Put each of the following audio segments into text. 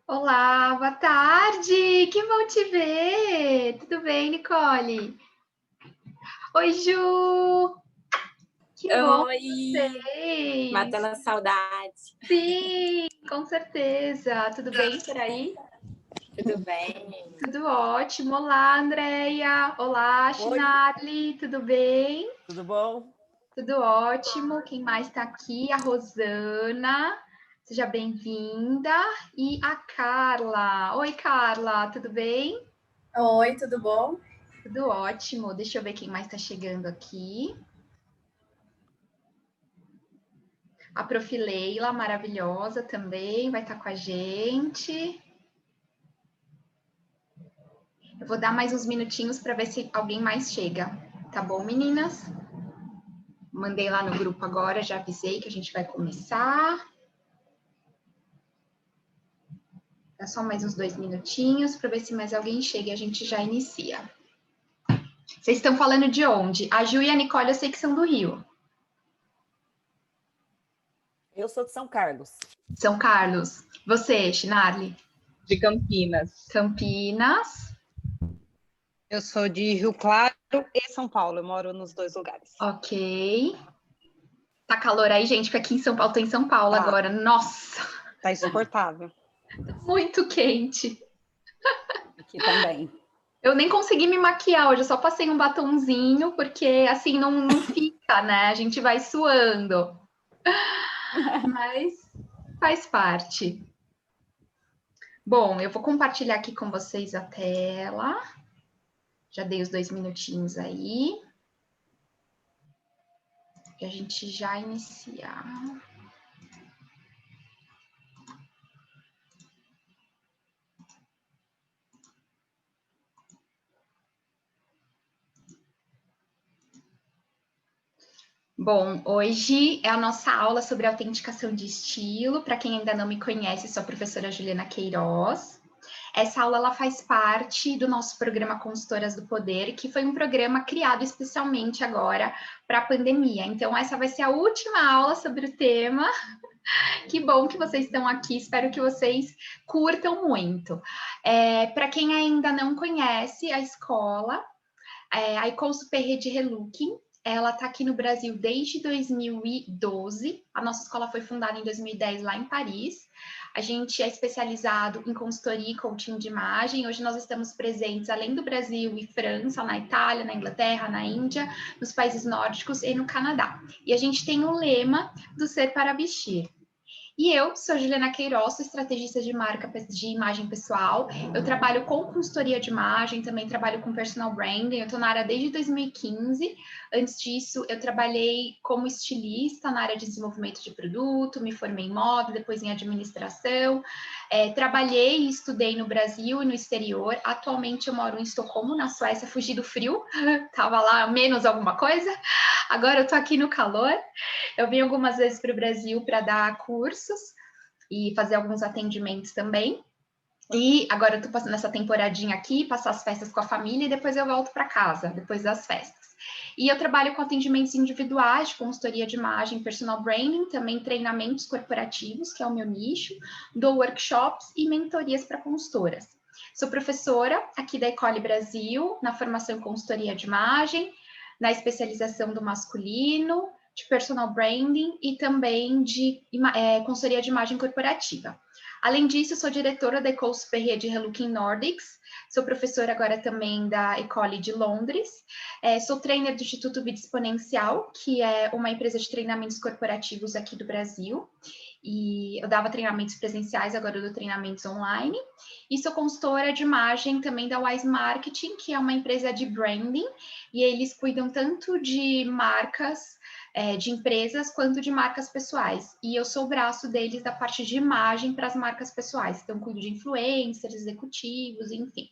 Olá, boa tarde! Que bom te ver! Tudo bem, Nicole? Oi, Ju! Que bom Oi, vocês! matando a saudade. Sim, com certeza! Tudo bem por aí? Tudo bem? Tudo ótimo! Olá, Andréia! Olá, Oi, Chinarli! Tudo bem? tudo bom? Tudo ótimo! Quem mais está aqui? A Rosana! Seja bem-vinda! E a Carla! Oi, Carla! Tudo bem? Oi, tudo bom? Tudo ótimo. Deixa eu ver quem mais está chegando aqui. A Prof. Leila, maravilhosa também, vai estar com a gente. Eu vou dar mais uns minutinhos para ver se alguém mais chega. Tá bom, meninas? Mandei lá no grupo agora, já avisei que a gente vai começar. Dá só mais uns 2 minutinhos para ver se mais alguém chega e a gente já inicia. Vocês estão falando de onde? A Ju e a Nicole eu sei que são do Rio. Eu sou de São Carlos. São Carlos. Você, Chinarli? De Campinas. Campinas. Eu sou de Rio Claro e São Paulo. Eu moro nos dois lugares. Ok. Tá calor aí, gente, porque aqui em São Paulo, tô em São Paulo agora. Nossa! Tá insuportável. Muito quente. Aqui também. Eu nem consegui me maquiar hoje, eu só passei um batonzinho, porque assim não fica, né? A gente vai suando. Mas faz parte. Bom, eu vou compartilhar aqui com vocês a tela. Já dei os 2 minutinhos aí. E a gente já iniciar. Bom, hoje é a nossa aula sobre autenticação de estilo. Para quem ainda não me conhece, sou a professora Juliana Queiroz. Essa aula ela faz parte do nosso programa Consultoras do Poder, que foi um programa criado especialmente agora para a pandemia. Então, essa vai ser a última aula sobre o tema. Que bom que vocês estão aqui, espero que vocês curtam muito. Para quem ainda não conhece a escola, a Ecole Supérieure de Relooking, ela está aqui no Brasil desde 2012. A nossa escola foi fundada em 2010 lá em Paris. A gente é especializado em consultoria e coaching de imagem. Hoje nós estamos presentes, além do Brasil e França, na Itália, na Inglaterra, na Índia, nos países nórdicos e no Canadá. E a gente tem o lema do Ser para Vestir. E eu sou Juliana Queiroz, sou estrategista de marca de imagem pessoal. Eu trabalho com consultoria de imagem, também trabalho com personal branding. Eu estou na área desde 2015. Antes disso, eu trabalhei como estilista na área de desenvolvimento de produto, me formei em moda, depois em administração. Trabalhei e estudei no Brasil e no exterior. Atualmente eu moro em Estocolmo, na Suécia, fugi do frio. Tava lá menos alguma coisa. Agora eu tô aqui no calor. Eu vim algumas vezes para o Brasil para dar cursos e fazer alguns atendimentos também. E agora eu tô passando essa temporadinha aqui, passar as festas com a família e depois eu volto para casa, depois das festas. E eu trabalho com atendimentos individuais, de consultoria de imagem, personal branding, também treinamentos corporativos, que é o meu nicho, dou workshops e mentorias para consultoras. Sou professora aqui da Ecole Brasil, na formação em consultoria de imagem, na especialização do masculino, de personal branding e também de consultoria de imagem corporativa. Além disso, sou diretora da Ecole Supérieure de Relooking Nordics, sou professora agora também da Ecole de Londres, sou trainer do Instituto Vida Exponencial, que é uma empresa de treinamentos corporativos aqui do Brasil, e eu dava treinamentos presenciais, agora eu dou treinamentos online, e sou consultora de imagem também da Wise Marketing, que é uma empresa de branding, e eles cuidam tanto de marcas, de empresas, quanto de marcas pessoais. E eu sou o braço deles da parte de imagem para as marcas pessoais. Então, cuido de influencers, executivos, enfim.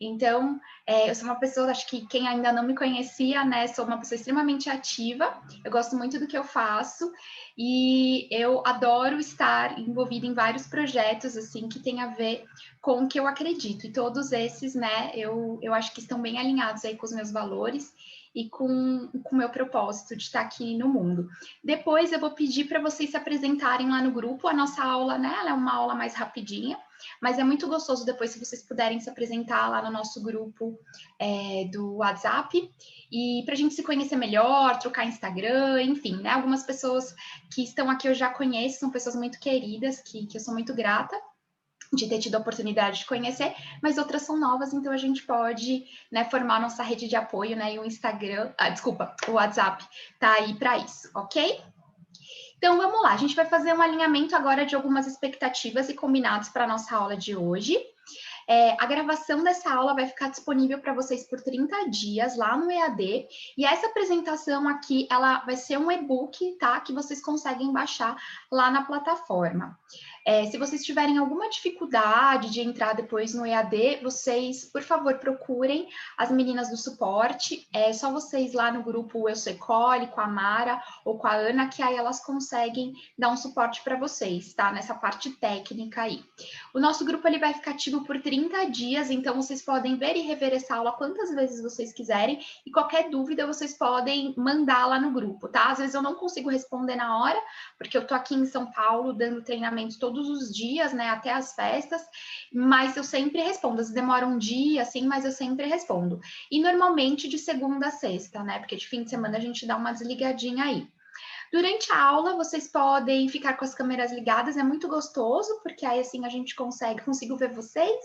Então, eu sou uma pessoa, acho que quem ainda não me conhecia, né, sou uma pessoa extremamente ativa, eu gosto muito do que eu faço e eu adoro estar envolvida em vários projetos, assim, que tem a ver com o que eu acredito. E todos esses, né, eu acho que estão bem alinhados aí com os meus valores e com o meu propósito de estar aqui no mundo. Depois eu vou pedir para vocês se apresentarem lá no grupo. A nossa aula, né, ela é uma aula mais rapidinha. mas é muito gostoso depois se vocês puderem se apresentar lá no nosso grupo do WhatsApp, e para a gente se conhecer melhor, trocar Instagram, enfim, né? Algumas pessoas que estão aqui eu já conheço, são pessoas muito queridas, que eu sou muito grata de ter tido a oportunidade de conhecer, mas outras são novas, então a gente pode, né, formar nossa rede de apoio, né, e o Instagram, o WhatsApp tá aí para isso, ok? Então vamos lá, a gente vai fazer um alinhamento agora de algumas expectativas e combinados para a nossa aula de hoje. A gravação dessa aula vai ficar disponível para vocês por 30 dias lá no EAD, e essa apresentação aqui, ela vai ser um e-book, tá? Que vocês conseguem baixar lá na plataforma. Se vocês tiverem alguma dificuldade de entrar depois no EAD, vocês, por favor, procurem as meninas do suporte. É só vocês lá no grupo Eu Sou Ecole, com a Mara ou com a Ana, que aí elas conseguem dar um suporte para vocês, tá? Nessa parte técnica aí. O nosso grupo ele vai ficar ativo por 30 dias, então vocês podem ver e rever essa aula quantas vezes vocês quiserem, e qualquer dúvida vocês podem mandar lá no grupo, tá? Às vezes eu não consigo responder na hora, porque eu tô aqui em São Paulo dando treinamento todos os dias, né, até as festas, mas eu sempre respondo. Às vezes demora um dia, assim, mas eu sempre respondo. E normalmente de segunda a sexta, né, porque de fim de semana a gente dá uma desligadinha aí. Durante a aula, vocês podem ficar com as câmeras ligadas, é muito gostoso, porque aí assim a gente consigo ver vocês,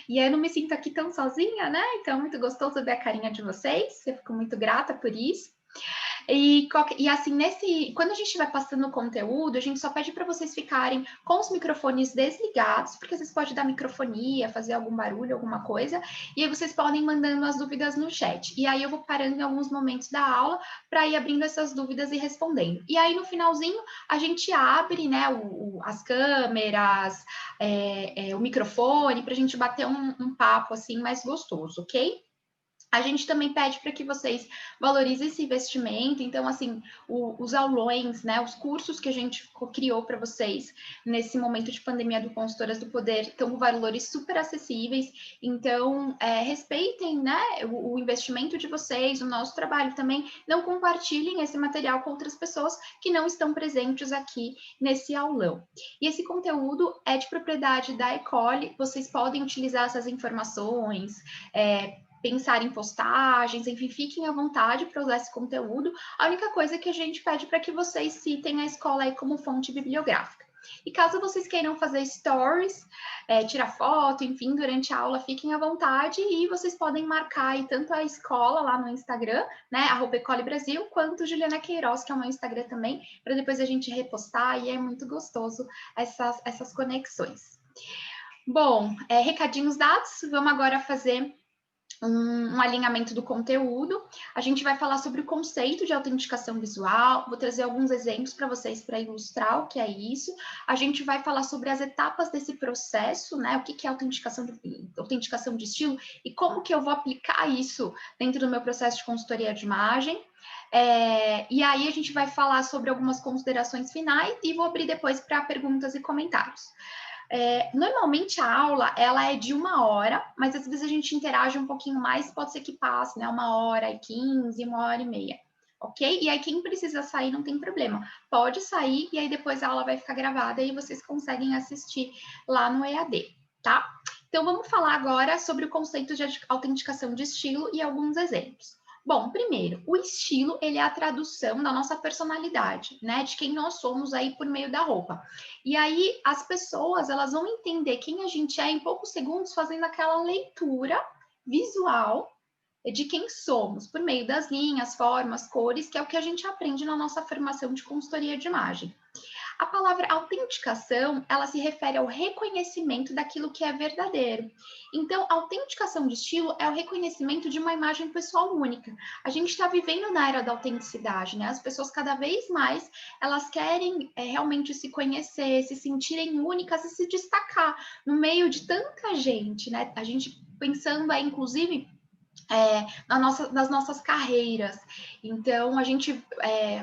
e aí eu não me sinto aqui tão sozinha, né? Então é muito gostoso ver a carinha de vocês, eu fico muito grata por isso. E assim, quando a gente vai passando o conteúdo, a gente só pede para vocês ficarem com os microfones desligados, porque vocês podem dar microfonia, fazer algum barulho, alguma coisa, e aí vocês podem ir mandando as dúvidas no chat. E aí eu vou parando em alguns momentos da aula para ir abrindo essas dúvidas e respondendo. E aí no finalzinho a gente abre, né, as câmeras, o microfone, para a gente bater um papo assim mais gostoso, ok? A gente também pede para que vocês valorizem esse investimento. Então, assim, os aulões, né, os cursos que a gente criou para vocês nesse momento de pandemia do Consultoras do Poder estão com valores super acessíveis. Então, respeitem, né, o investimento de vocês, o nosso trabalho também. Não compartilhem esse material com outras pessoas que não estão presentes aqui nesse aulão. E esse conteúdo é de propriedade da Ecole. Vocês podem utilizar essas informações, pensar em postagens, enfim, fiquem à vontade para usar esse conteúdo. A única coisa que a gente pede para que vocês citem a escola aí como fonte bibliográfica. E caso vocês queiram fazer stories, tirar foto, enfim, durante a aula, fiquem à vontade e vocês podem marcar aí tanto a escola lá no Instagram, né, @EcoleBrasil, quanto Juliana Queiroz, que é o meu Instagram também, para depois a gente repostar, e é muito gostoso essas conexões. Bom, recadinhos dados, vamos agora fazer um alinhamento do conteúdo. A gente vai falar sobre o conceito de autenticação visual, vou trazer alguns exemplos para vocês para ilustrar o que é isso. A gente vai falar sobre as etapas desse processo, né? O que é autenticação de estilo e como que eu vou aplicar isso dentro do meu processo de consultoria de imagem. E aí a gente vai falar sobre algumas considerações finais e vou abrir depois para perguntas e comentários. Normalmente a aula ela é de 1 hora, mas às vezes a gente interage um pouquinho mais, pode ser que passe, né? 1h15, 1h30, ok? E aí quem precisa sair não tem problema, pode sair e aí depois a aula vai ficar gravada e vocês conseguem assistir lá no EAD, tá? Então vamos falar agora sobre o conceito de autenticação de estilo e alguns exemplos. Bom, primeiro, o estilo, ele é a tradução da nossa personalidade, né? De quem nós somos aí por meio da roupa. E aí, as pessoas, elas vão entender quem a gente é em poucos segundos fazendo aquela leitura visual de quem somos, por meio das linhas, formas, cores, que é o que a gente aprende na nossa formação de consultoria de imagem. A palavra autenticação, ela se refere ao reconhecimento daquilo que é verdadeiro. Então, a autenticação de estilo é o reconhecimento de uma imagem pessoal única. A gente está vivendo na era da autenticidade, né? As pessoas cada vez mais, elas querem realmente se conhecer, se sentirem únicas e se destacar no meio de tanta gente, né? A gente pensando aí, inclusive, nas nossas carreiras. Então, a gente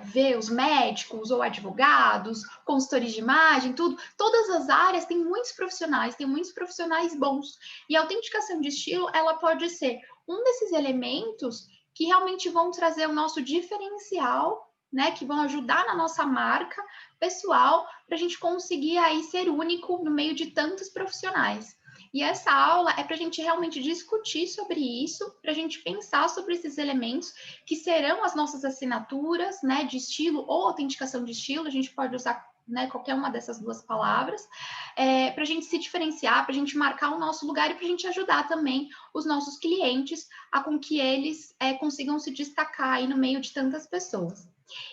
vê os médicos ou advogados, consultores de imagem, todas as áreas têm muitos profissionais bons. E a autenticação de estilo, ela pode ser um desses elementos que realmente vão trazer o nosso diferencial né, que vão ajudar na nossa marca pessoal para a gente conseguir aí ser único no meio de tantos profissionais. E essa aula é para a gente realmente discutir sobre isso, para a gente pensar sobre esses elementos que serão as nossas assinaturas, né, de estilo ou autenticação de estilo, a gente pode usar, né, qualquer uma dessas duas palavras, para a gente se diferenciar, para a gente marcar o nosso lugar e para a gente ajudar também os nossos clientes a com que eles consigam se destacar aí no meio de tantas pessoas.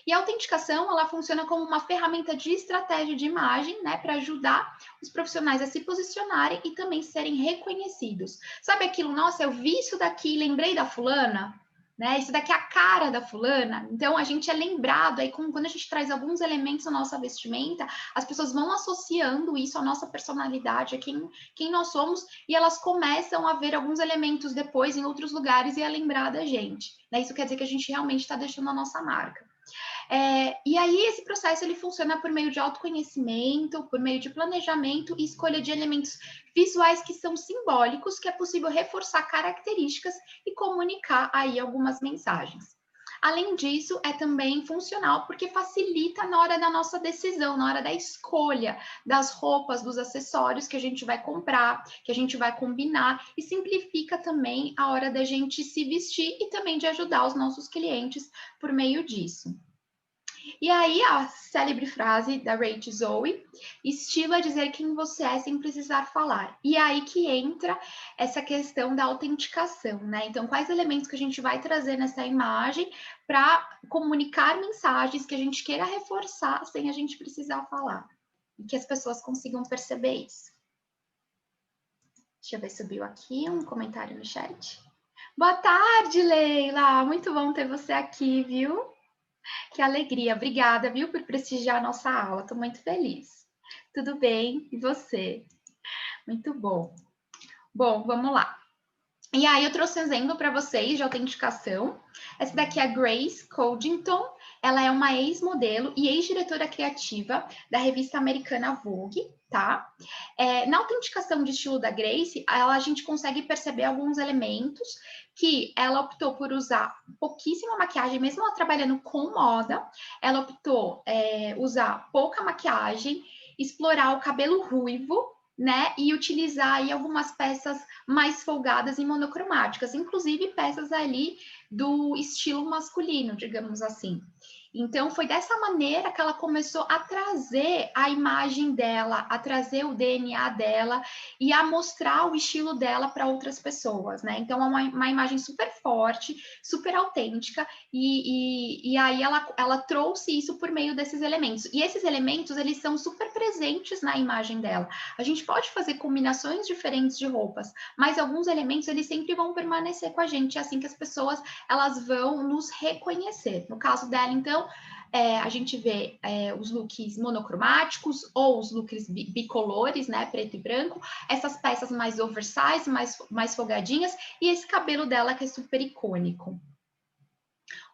E a autenticação, ela funciona como uma ferramenta de estratégia de imagem, né, para ajudar os profissionais a se posicionarem e também serem reconhecidos. Sabe aquilo, nossa, eu vi isso daqui, lembrei da fulana, né? Isso daqui é a cara da fulana. Então, a gente é lembrado, aí quando a gente traz alguns elementos na nossa vestimenta, as pessoas vão associando isso à nossa personalidade, a quem nós somos, e elas começam a ver alguns elementos depois em outros lugares e a lembrar da gente, né? Isso quer dizer que a gente realmente está deixando a nossa marca. E aí esse processo ele funciona por meio de autoconhecimento, por meio de planejamento e escolha de elementos visuais que são simbólicos, que é possível reforçar características e comunicar aí algumas mensagens. Além disso, é também funcional porque facilita na hora da nossa decisão, na hora da escolha das roupas, dos acessórios que a gente vai comprar, que a gente vai combinar, e simplifica também a hora da gente se vestir e também de ajudar os nossos clientes por meio disso. E aí, a célebre frase da Rachel Zoe, estilo é dizer quem você é sem precisar falar. E aí que entra essa questão da autenticação, né? Então, quais elementos que a gente vai trazer nessa imagem para comunicar mensagens que a gente queira reforçar sem a gente precisar falar. E que as pessoas consigam perceber isso. Deixa eu ver se subiu aqui um comentário no chat. Boa tarde, Leila! Muito bom ter você aqui, viu? Que alegria, obrigada, viu, por prestigiar a nossa aula, estou muito feliz. Tudo bem? E você? Muito bom. Bom, vamos lá. E aí eu trouxe um exemplo para vocês de autenticação. Essa daqui é a Grace Coddington, ela é uma ex-modelo e ex-diretora criativa da revista americana Vogue, tá? Na autenticação de estilo da Grace, a gente consegue perceber alguns elementos que ela optou por usar pouquíssima maquiagem, mesmo ela trabalhando com moda, ela optou usar pouca maquiagem, explorar o cabelo ruivo, né, e utilizar aí algumas peças mais folgadas e monocromáticas, inclusive peças ali do estilo masculino, digamos assim. Então, foi dessa maneira que ela começou a trazer a imagem dela, a trazer o DNA dela e a mostrar o estilo dela para outras pessoas, né? Então, é uma imagem super forte, super autêntica, e aí ela trouxe isso por meio desses elementos. E esses elementos, eles são super presentes na imagem dela. A gente pode fazer combinações diferentes de roupas, mas alguns elementos, eles sempre vão permanecer com a gente, é assim que as pessoas, elas vão nos reconhecer. No caso dela, então, a gente vê os looks monocromáticos ou os looks bicolores, né, preto e branco, essas peças mais oversize, mais folgadinhas, e esse cabelo dela que é super icônico.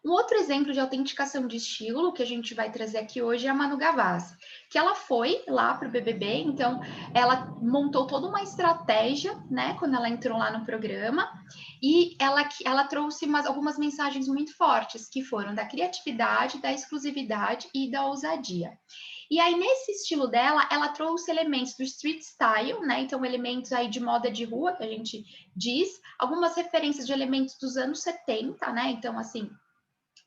Um outro exemplo de autenticação de estilo que a gente vai trazer aqui hoje é a Manu Gavassi, que ela foi lá para o BBB, então ela montou toda uma estratégia, né, quando ela entrou lá no programa, e ela trouxe algumas mensagens muito fortes, que foram da criatividade, da exclusividade e da ousadia. E aí, nesse estilo dela, ela trouxe elementos do street style, né? Então, elementos aí de moda de rua, que a gente diz, algumas referências de elementos dos anos 70, né? Então, assim,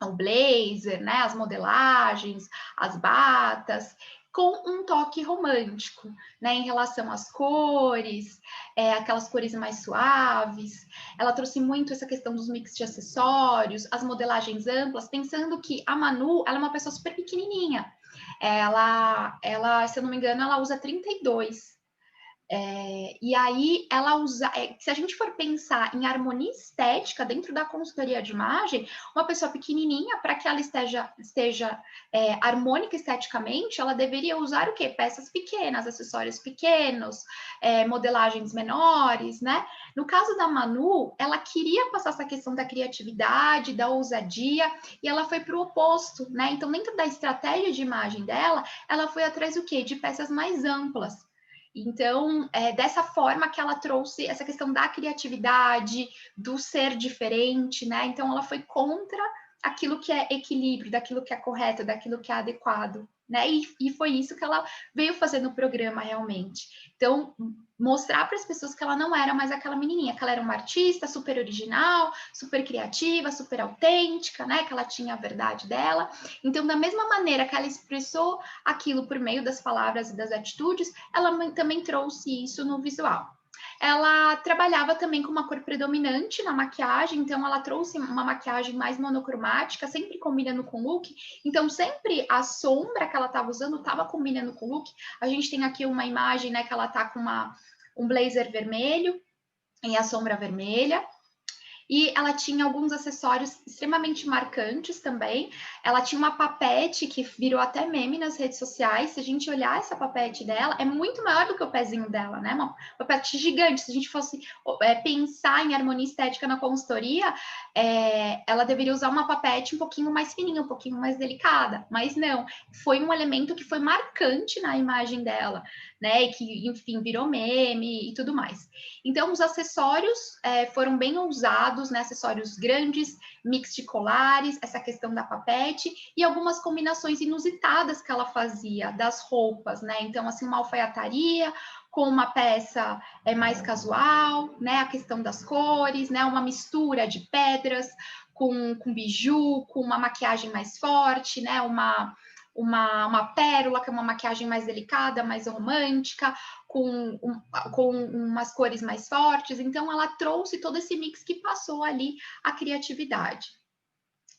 o blazer, né, as modelagens, as batas, com um toque romântico, né, em relação às cores, aquelas cores mais suaves. Ela trouxe muito essa questão dos mix de acessórios, as modelagens amplas, pensando que a Manu, ela é uma pessoa super pequenininha. Ela, se eu não me engano, ela usa 32. E aí ela usa, se a gente for pensar em harmonia estética dentro da consultoria de imagem, uma pessoa pequenininha, para que ela esteja harmônica esteticamente, ela deveria usar o quê? Peças pequenas, acessórios pequenos, modelagens menores, né? No caso da Manu, ela queria passar essa questão da criatividade, da ousadia, e ela foi para o oposto, né? Então, dentro da estratégia de imagem dela, ela foi atrás do quê? De peças mais amplas. Então, dessa forma que ela trouxe essa questão da criatividade, do ser diferente, né? Então, ela foi contra daquilo que é equilíbrio, daquilo que é correto, daquilo que é adequado, né? E foi isso que ela veio fazer no programa realmente. Então, mostrar para as pessoas que ela não era mais aquela menininha, que ela era uma artista super original, super criativa, super autêntica, né? Que ela tinha a verdade dela. Então, da mesma maneira que ela expressou aquilo por meio das palavras e das atitudes, ela também trouxe isso no visual. Ela trabalhava também com uma cor predominante na maquiagem, então ela trouxe uma maquiagem mais monocromática, sempre combinando com o look. Então, sempre a sombra que ela estava usando estava combinando com o look. A gente tem aqui uma imagem, né, que ela tá com um blazer vermelho e a sombra vermelha. E ela tinha alguns acessórios extremamente marcantes também. Ela tinha uma papete que virou até meme nas redes sociais. Se a gente olhar essa papete dela, é muito maior do que o pezinho dela, né? Uma papete gigante. Se a gente fosse pensar em harmonia estética na consultoria, ela deveria usar uma papete um pouquinho mais fininha, um pouquinho mais delicada. Mas não, foi um elemento que foi marcante na imagem dela, né? E que, enfim, virou meme e tudo mais. Então, os acessórios foram bem ousados, né? Acessórios grandes, mix de colares, essa questão da papete e algumas combinações inusitadas que ela fazia das roupas, né? Então, assim, uma alfaiataria com uma peça mais casual, né? A questão das cores, né? Uma mistura de pedras com biju, com uma maquiagem mais forte, né? Uma pérola, que é uma maquiagem mais delicada, mais romântica, com umas cores mais fortes. Então, ela trouxe todo esse mix que passou ali a criatividade.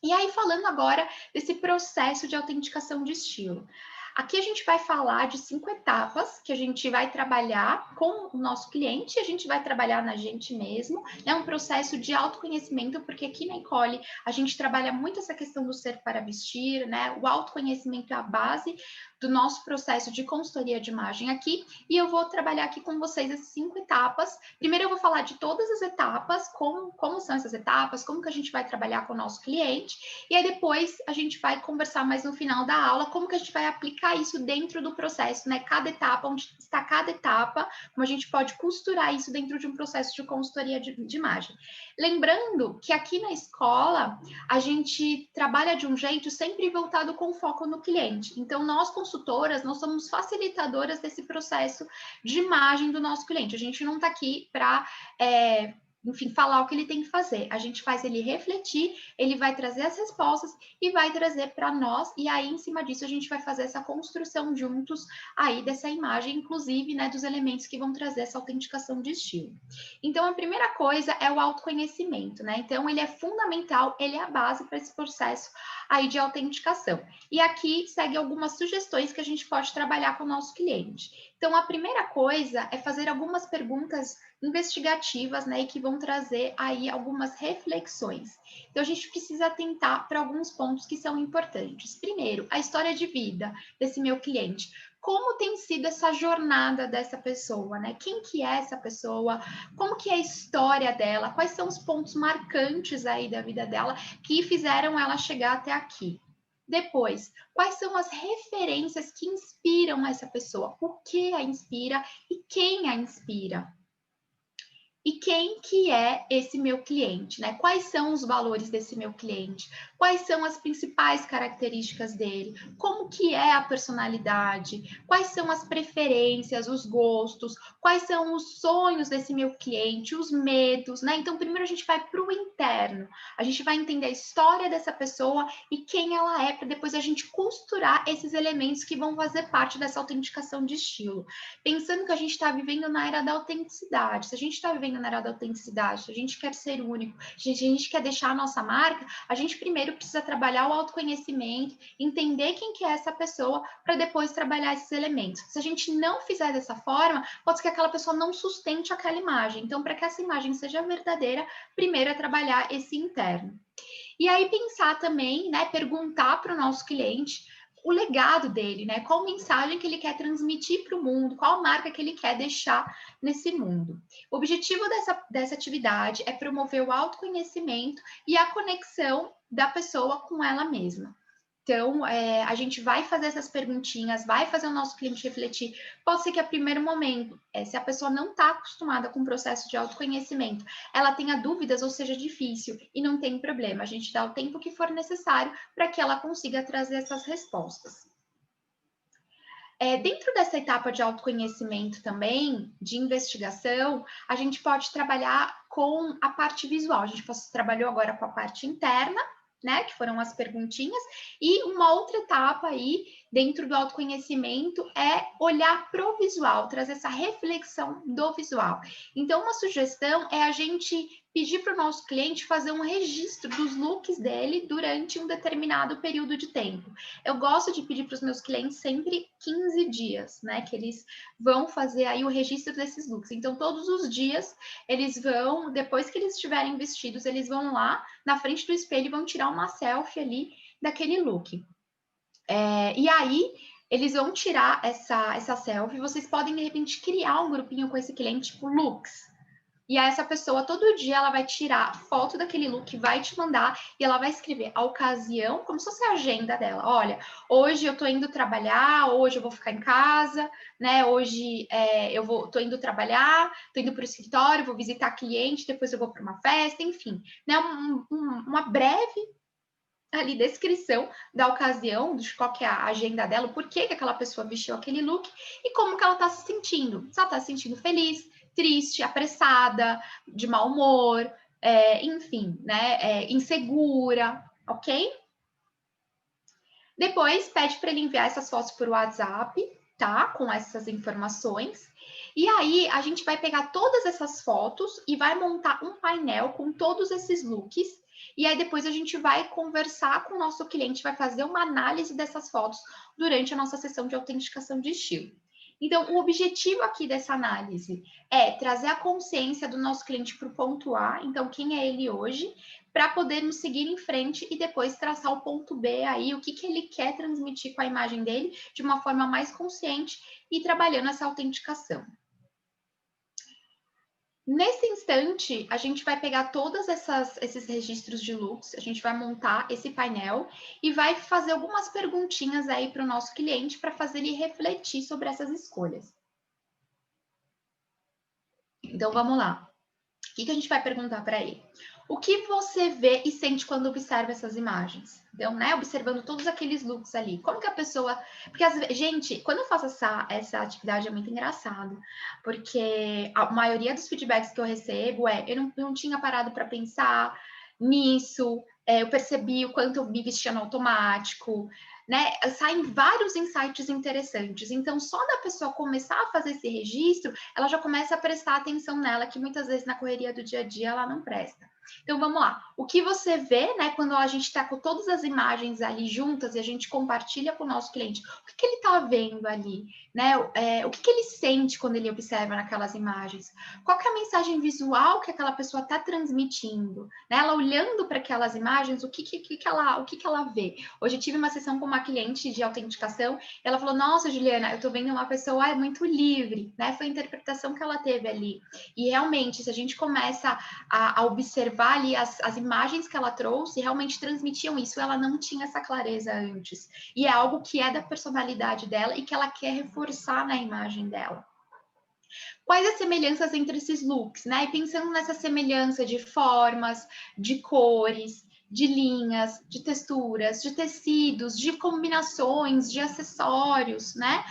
E aí, falando agora desse processo de autenticação de estilo. Aqui a gente vai falar de 5 etapas que a gente vai trabalhar com o nosso cliente, a gente vai trabalhar na gente mesmo. É um processo de autoconhecimento, porque aqui na Ecole a gente trabalha muito essa questão do ser para vestir, né? O autoconhecimento é a base do nosso processo de consultoria de imagem aqui, e eu vou trabalhar aqui com vocês essas 5 etapas. Primeiro eu vou falar de todas as etapas, como são essas etapas, como que a gente vai trabalhar com o nosso cliente, e aí depois a gente vai conversar mais no final da aula, como que a gente vai aplicar isso dentro do processo, né? Cada etapa, onde está cada etapa, como a gente pode costurar isso dentro de um processo de consultoria de imagem. Lembrando que aqui na escola, a gente trabalha de um jeito sempre voltado com foco no cliente. Então, nós consultoras, nós somos facilitadoras desse processo de imagem do nosso cliente. A gente não está aqui para, enfim, falar o que ele tem que fazer. A gente faz ele refletir, ele vai trazer as respostas e vai trazer para nós, e aí, em cima disso, a gente vai fazer essa construção juntos aí dessa imagem, inclusive, né, dos elementos que vão trazer essa autenticação de estilo. Então, a primeira coisa é o autoconhecimento, né? Então, ele é fundamental, ele é a base para esse processo aí de autenticação. E aqui segue algumas sugestões que a gente pode trabalhar com o nosso cliente. Então, a primeira coisa é fazer algumas perguntas investigativas, né, e que vão trazer aí algumas reflexões. Então, a gente precisa atentar para alguns pontos que são importantes. Primeiro, a história de vida desse meu cliente. Como tem sido essa jornada dessa pessoa, né? Quem que é essa pessoa? Como que é a história dela? Quais são os pontos marcantes aí da vida dela que fizeram ela chegar até aqui? Depois, quais são as referências que inspiram essa pessoa? O que a inspira e quem a inspira? E quem que é esse meu cliente, né? Quais são os valores desse meu cliente? Quais são as principais características dele? Como que é a personalidade? Quais são as preferências, os gostos? Quais são os sonhos desse meu cliente? Os medos, né? Então, primeiro a gente vai para o interno. A gente vai entender a história dessa pessoa e quem ela é, para depois a gente costurar esses elementos que vão fazer parte dessa autenticação de estilo. Pensando que a gente está vivendo na era da autenticidade. Se a gente está vivendo na era da autenticidade, se a gente quer ser único, se a gente quer deixar a nossa marca, a gente primeiro precisa trabalhar o autoconhecimento, entender quem que é essa pessoa, para depois trabalhar esses elementos. Se a gente não fizer dessa forma, pode ser que aquela pessoa não sustente aquela imagem. Então, para que essa imagem seja verdadeira, primeiro é trabalhar esse interno. E aí pensar também, né, perguntar para o nosso cliente o legado dele, né? Qual mensagem que ele quer transmitir para o mundo, qual marca que ele quer deixar nesse mundo. O objetivo dessa atividade é promover o autoconhecimento e a conexão da pessoa com ela mesma. Então, a gente vai fazer essas perguntinhas, vai fazer o nosso cliente refletir. Pode ser que a primeiro momento, se a pessoa não está acostumada com o processo de autoconhecimento, ela tenha dúvidas ou seja difícil, e não tem problema, a gente dá o tempo que for necessário para que ela consiga trazer essas respostas. Dentro dessa etapa de autoconhecimento também, de investigação, a gente pode trabalhar com a parte visual. A gente trabalhou agora com a parte interna, né, que foram as perguntinhas, e uma outra etapa aí, dentro do autoconhecimento, é olhar para o visual, trazer essa reflexão do visual. Então, uma sugestão é a gente pedir para o nosso cliente fazer um registro dos looks dele durante um determinado período de tempo. Eu gosto de pedir para os meus clientes sempre 15 dias, né, que eles vão fazer aí o registro desses looks. Então, todos os dias, eles vão, depois que eles estiverem vestidos, eles vão lá na frente do espelho e vão tirar uma selfie ali daquele look. E aí, eles vão tirar essa selfie. Vocês podem, de repente, criar um grupinho com esse cliente, tipo, looks. E aí, essa pessoa, todo dia, ela vai tirar foto daquele look, vai te mandar, e ela vai escrever a ocasião, como se fosse a agenda dela. Olha, hoje eu tô indo trabalhar, hoje eu vou ficar em casa, né? Hoje eu tô indo trabalhar, tô indo para o escritório, vou visitar cliente, depois eu vou para uma festa, enfim, né? Uma breve ali descrição da ocasião, de qual que é a agenda dela, por que aquela pessoa vestiu aquele look e como que ela tá se sentindo. Se ela tá se sentindo feliz, triste, apressada, de mau humor, enfim, né, insegura, ok? Depois, pede para ele enviar essas fotos por WhatsApp, tá? Com essas informações. E aí, a gente vai pegar todas essas fotos e vai montar um painel com todos esses looks. E aí, depois a gente vai conversar com o nosso cliente, vai fazer uma análise dessas fotos durante a nossa sessão de autenticação de estilo. Então, o objetivo aqui dessa análise é trazer a consciência do nosso cliente para o ponto A, então, quem é ele hoje, para podermos seguir em frente e depois traçar o ponto B aí, o que ele quer transmitir com a imagem dele de uma forma mais consciente e trabalhando essa autenticação. Nesse instante, a gente vai pegar todos esses registros de looks, a gente vai montar esse painel e vai fazer algumas perguntinhas aí para o nosso cliente para fazer ele refletir sobre essas escolhas. Então, vamos lá. O que a gente vai perguntar para ele? O que você vê e sente quando observa essas imagens? Então, né, observando todos aqueles looks ali. Como que a pessoa... Porque, gente, quando eu faço essa atividade é muito engraçado. Porque a maioria dos feedbacks que eu recebo eu não tinha parado para pensar nisso, eu percebi o quanto eu me vestia no automático, né? Saem vários insights interessantes. Então, só da pessoa começar a fazer esse registro, ela já começa a prestar atenção nela, que muitas vezes na correria do dia a dia ela não presta. Então, vamos lá. O que você vê, né, quando a gente está com todas as imagens ali juntas e a gente compartilha com o nosso cliente, o que ele está vendo ali, né? O que ele sente quando ele observa naquelas imagens? Qual que é a mensagem visual que aquela pessoa está transmitindo? Né? Ela olhando para aquelas imagens, o que ela vê? Hoje eu tive uma sessão com uma cliente de autenticação, e ela falou, nossa, Juliana, eu estou vendo uma pessoa muito livre, né? Foi a interpretação que ela teve ali. E realmente, se a gente começa a observar ali as imagens que ela trouxe, realmente transmitiam isso, ela não tinha essa clareza antes. E é algo que é da personalidade dela e que ela quer reforçar na imagem dela. Quais as semelhanças entre esses looks, né? E pensando nessa semelhança de formas, de cores, de linhas, de texturas, de tecidos, de combinações, de acessórios, né?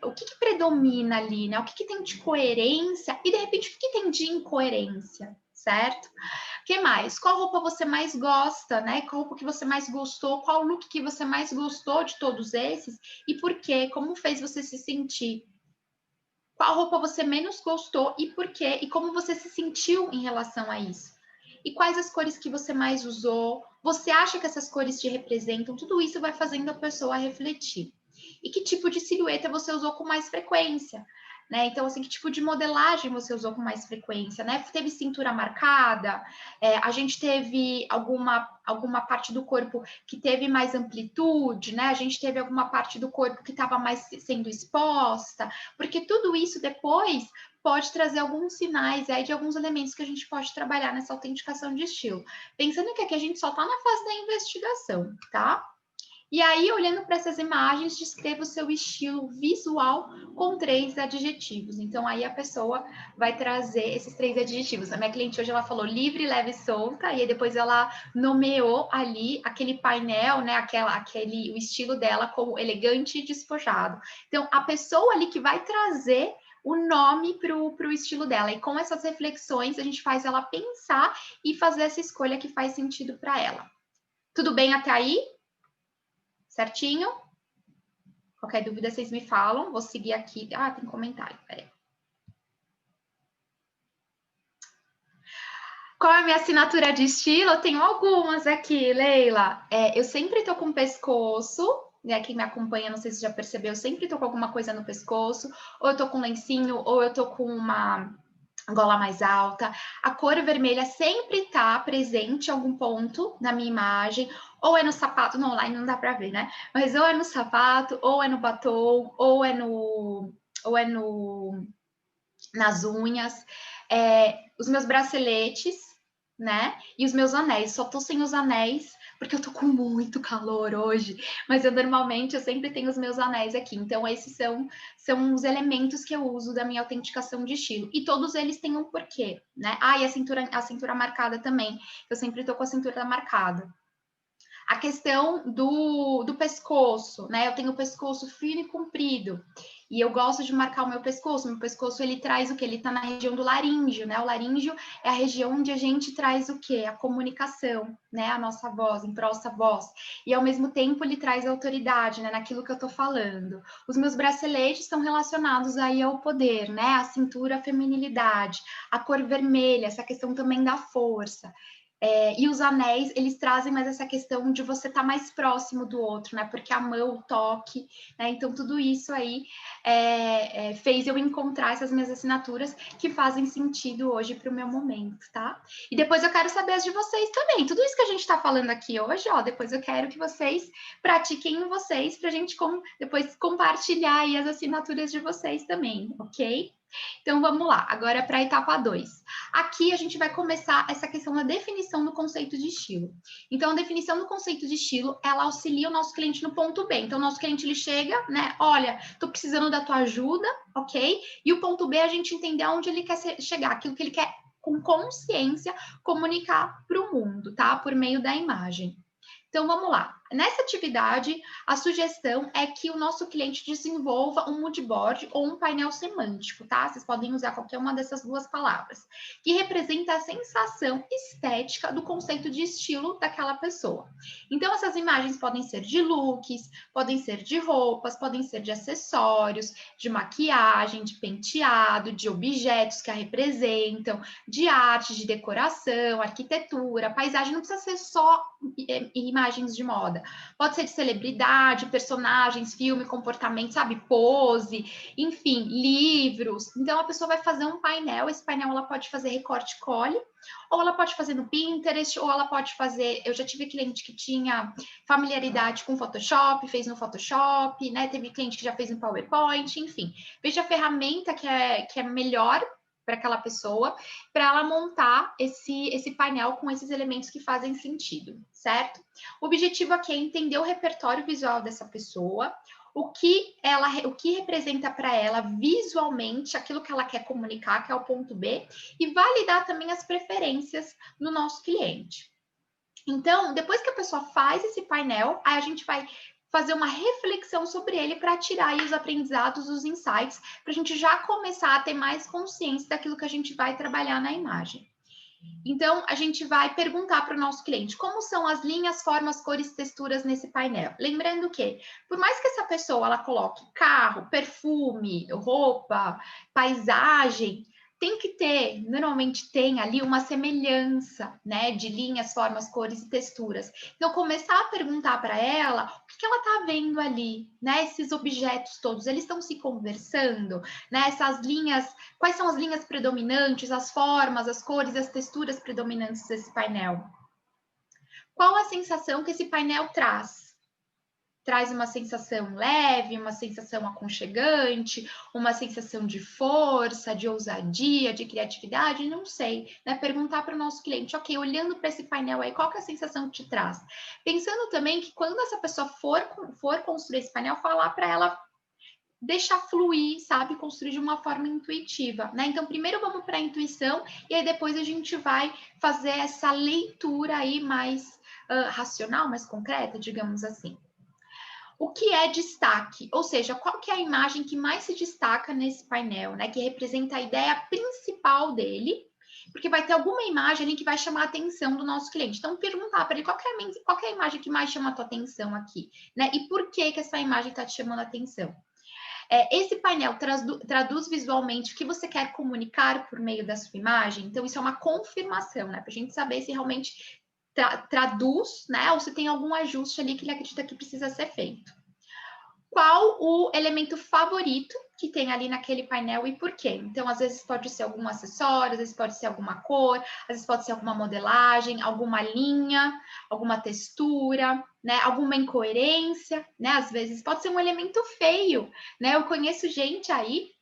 O que predomina ali, né? O que tem de coerência e, de repente, o que tem de incoerência, certo? O que mais? Qual roupa você mais gosta, né? Qual roupa que você mais gostou? Qual look que você mais gostou de todos esses? E por quê? Como fez você se sentir? Qual roupa você menos gostou e por quê? E como você se sentiu em relação a isso? E quais as cores que você mais usou? Você acha que essas cores te representam? Tudo isso vai fazendo a pessoa refletir. E que tipo de silhueta você usou com mais frequência? Né? Então, assim, que tipo de modelagem você usou com mais frequência, né? Teve cintura marcada? A gente teve alguma parte do corpo que teve mais amplitude, né? A gente teve alguma parte do corpo que estava mais sendo exposta, porque tudo isso depois pode trazer alguns sinais aí de alguns elementos que a gente pode trabalhar nessa autenticação de estilo. Pensando que aqui a gente só está na fase da investigação, tá? E aí, olhando para essas imagens, descreva o seu estilo visual com 3 adjetivos. Então, aí a pessoa vai trazer esses 3 adjetivos. A minha cliente hoje, ela falou livre, leve e solta, e aí depois ela nomeou ali aquele painel, né, o estilo dela como elegante e despojado. Então, a pessoa ali que vai trazer o nome para o estilo dela. E com essas reflexões, a gente faz ela pensar e fazer essa escolha que faz sentido para ela. Tudo bem até aí? Certinho? Qualquer dúvida, vocês me falam. Vou seguir aqui. Ah, tem comentário. Peraí. Qual é a minha assinatura de estilo? Eu tenho algumas aqui, Leila. Eu sempre tô com pescoço, né? Quem me acompanha, não sei se já percebeu, eu sempre tô com alguma coisa no pescoço. Ou eu tô com lencinho, ou eu tô com uma gola mais alta. A cor vermelha sempre tá presente em algum ponto na minha imagem. Ou é no sapato, no online não dá para ver, né? Mas ou é no sapato, ou é no batom, ou é nas unhas. Os meus braceletes, né? E os meus anéis. Só tô sem os anéis porque eu tô com muito calor hoje. Mas eu sempre tenho os meus anéis aqui. Então esses são os elementos que eu uso da minha autenticação de estilo. E todos eles têm um porquê, né? Ah, e a cintura marcada também. Eu sempre tô com a cintura marcada. A questão do pescoço, né? Eu tenho o pescoço fino e comprido. E eu gosto de marcar o meu pescoço. Meu pescoço, ele traz o quê? Ele tá na região do laríngeo, né? O laríngeo é a região onde a gente traz o quê? A comunicação, né? A nossa voz, engrossa a voz. E, ao mesmo tempo, ele traz autoridade, né? Naquilo que eu tô falando. Os meus braceletes estão relacionados aí ao poder, né? A cintura, a feminilidade. A cor vermelha, essa questão também da força. E os anéis, eles trazem mais essa questão de você estar mais próximo do outro, né? Porque a mão, o toque, né? Então, tudo isso aí fez eu encontrar essas minhas assinaturas que fazem sentido hoje para o meu momento, tá? E depois eu quero saber as de vocês também. Tudo isso que a gente está falando aqui hoje, ó, depois eu quero que vocês pratiquem em vocês para a gente depois compartilhar aí as assinaturas de vocês também, ok? Então, vamos lá, agora para a etapa 2. Aqui a gente vai começar essa questão da definição do conceito de estilo. Então, a definição do conceito de estilo, ela auxilia o nosso cliente no ponto B. Então, o nosso cliente, ele chega, né? Olha, estou precisando da tua ajuda, ok? E o ponto B, a gente entender aonde ele quer chegar, aquilo que ele quer, com consciência, comunicar para o mundo, tá? Por meio da imagem. Então, vamos lá. Nessa atividade, a sugestão é que o nosso cliente desenvolva um mood board ou um painel semântico, tá? Vocês podem usar qualquer uma dessas duas palavras, que representa a sensação estética do conceito de estilo daquela pessoa. Então, essas imagens podem ser de looks, podem ser de roupas, podem ser de acessórios, de maquiagem, de penteado, de objetos que a representam, de arte, de decoração, arquitetura, paisagem. Não precisa ser só imagens de moda. Pode ser de celebridade, personagens, filme, comportamento, sabe? Pose, enfim, livros. Então, a pessoa vai fazer um painel. Esse painel ela pode fazer recorte cole, ou ela pode fazer no Pinterest, ou ela pode fazer... Eu já tive cliente que tinha familiaridade com Photoshop, fez no Photoshop, né? Teve cliente que já fez no PowerPoint, enfim. Veja a ferramenta que é melhor para aquela pessoa, para ela montar esse painel com esses elementos que fazem sentido, certo? O objetivo aqui é entender o repertório visual dessa pessoa, o que representa para ela visualmente aquilo que ela quer comunicar, que é o ponto B, e validar também as preferências do nosso cliente. Então, depois que a pessoa faz esse painel, aí a gente vai fazer uma reflexão sobre ele para tirar aí os aprendizados, os insights, para a gente já começar a ter mais consciência daquilo que a gente vai trabalhar na imagem. Então, a gente vai perguntar para o nosso cliente como são as linhas, formas, cores, texturas nesse painel. Lembrando que, por mais que essa pessoa ela coloque carro, perfume, roupa, paisagem, tem que ter, normalmente tem ali uma semelhança, né, de linhas, formas, cores e texturas. Então, começar a perguntar para ela o que ela está vendo ali, né, esses objetos todos, eles estão se conversando, né, essas linhas, quais são as linhas predominantes, as formas, as cores, as texturas predominantes desse painel? Qual a sensação que esse painel traz? traz uma sensação leve, uma sensação aconchegante, uma sensação de força, de ousadia, de criatividade, não sei, né? Perguntar para o nosso cliente, ok, olhando para esse painel aí, qual que é a sensação que te traz? Pensando também que quando essa pessoa for construir esse painel, falar para ela deixar fluir, sabe? Construir de uma forma intuitiva, né? Então, primeiro vamos para a intuição e aí depois a gente vai fazer essa leitura aí mais racional, mais concreta, digamos assim. O que é destaque? Ou seja, qual que é a imagem que mais se destaca nesse painel, né? Que representa a ideia principal dele, porque vai ter alguma imagem ali que vai chamar a atenção do nosso cliente. Então, perguntar para ele qual que é a imagem que mais chama a tua atenção aqui, né? E por que essa imagem está te chamando a atenção? Esse painel traduz visualmente o que você quer comunicar por meio da sua imagem. Então, isso é uma confirmação, né? Para a gente saber se realmente traduz, né? Ou se tem algum ajuste ali que ele acredita que precisa ser feito. Qual o elemento favorito que tem ali naquele painel e por quê? Então, às vezes pode ser algum acessório, às vezes pode ser alguma cor, às vezes pode ser alguma modelagem, alguma linha, alguma textura, né? Alguma incoerência, né? Às vezes pode ser um elemento feio, né? Eu conheço gente aí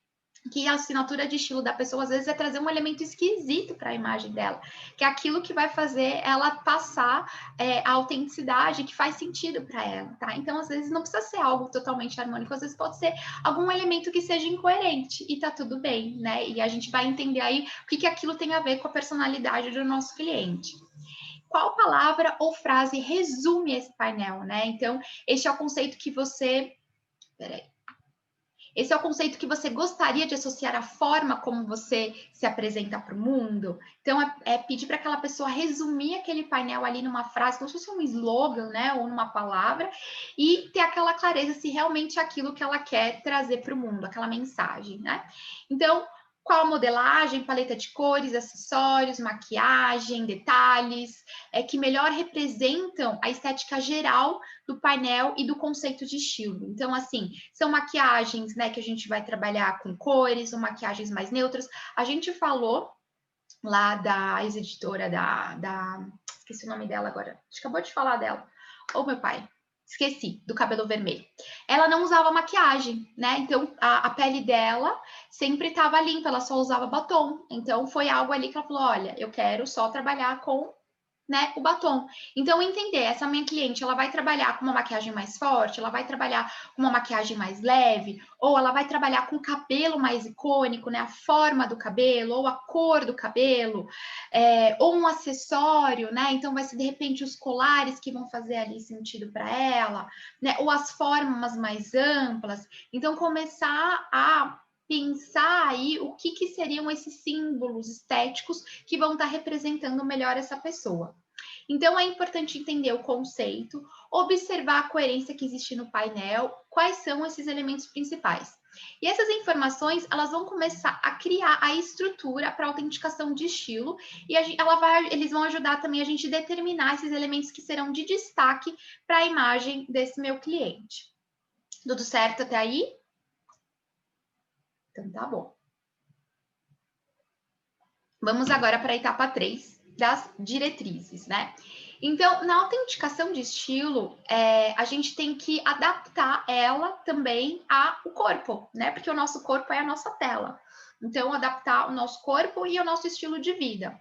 que a assinatura de estilo da pessoa, às vezes, é trazer um elemento esquisito para a imagem dela, que é aquilo que vai fazer ela passar a autenticidade que faz sentido para ela, tá? Então, às vezes, não precisa ser algo totalmente harmônico, às vezes pode ser algum elemento que seja incoerente, e tá tudo bem, né? E a gente vai entender aí o que aquilo tem a ver com a personalidade do nosso cliente. Qual palavra ou frase resume esse painel, né? Então, este é o conceito que você... Peraí. Esse é o conceito que você gostaria de associar à forma como você se apresenta para o mundo. Então, pedir para aquela pessoa resumir aquele painel ali numa frase, como se fosse um slogan, né? Ou numa palavra, e ter aquela clareza se realmente é aquilo que ela quer trazer para o mundo, aquela mensagem, né? Então, qual a modelagem, paleta de cores, acessórios, maquiagem, detalhes, que melhor representam a estética geral do painel e do conceito de estilo. Então, assim, são maquiagens, né, que a gente vai trabalhar com cores, ou maquiagens mais neutras. A gente falou lá da ex-editora esqueci o nome dela agora, a gente acabou de falar dela. Ô, meu pai, esqueci, do cabelo vermelho. Ela não usava maquiagem, né? Então, a pele dela sempre estava limpa, ela só usava batom. Então, foi algo ali que ela falou, olha, eu quero só trabalhar com, né, o batom. Então, entender, essa minha cliente, ela vai trabalhar com uma maquiagem mais forte, ela vai trabalhar com uma maquiagem mais leve, ou ela vai trabalhar com o cabelo mais icônico, né, a forma do cabelo, ou a cor do cabelo, ou um acessório, né, então vai ser, de repente, os colares que vão fazer ali sentido para ela, né, ou as formas mais amplas. Então, começar a pensar aí o que seriam esses símbolos estéticos que vão estar representando melhor essa pessoa. Então, é importante entender o conceito, observar a coerência que existe no painel, quais são esses elementos principais. E essas informações, elas vão começar a criar a estrutura para a autenticação de estilo e eles vão ajudar também a gente a determinar esses elementos que serão de destaque para a imagem desse meu cliente. Tudo certo até aí? Então, tá bom. Vamos agora para a etapa 3 das diretrizes, né? Então, na autenticação de estilo, a gente tem que adaptar ela também ao corpo, né? Porque o nosso corpo é a nossa tela. Então, adaptar o nosso corpo e o nosso estilo de vida.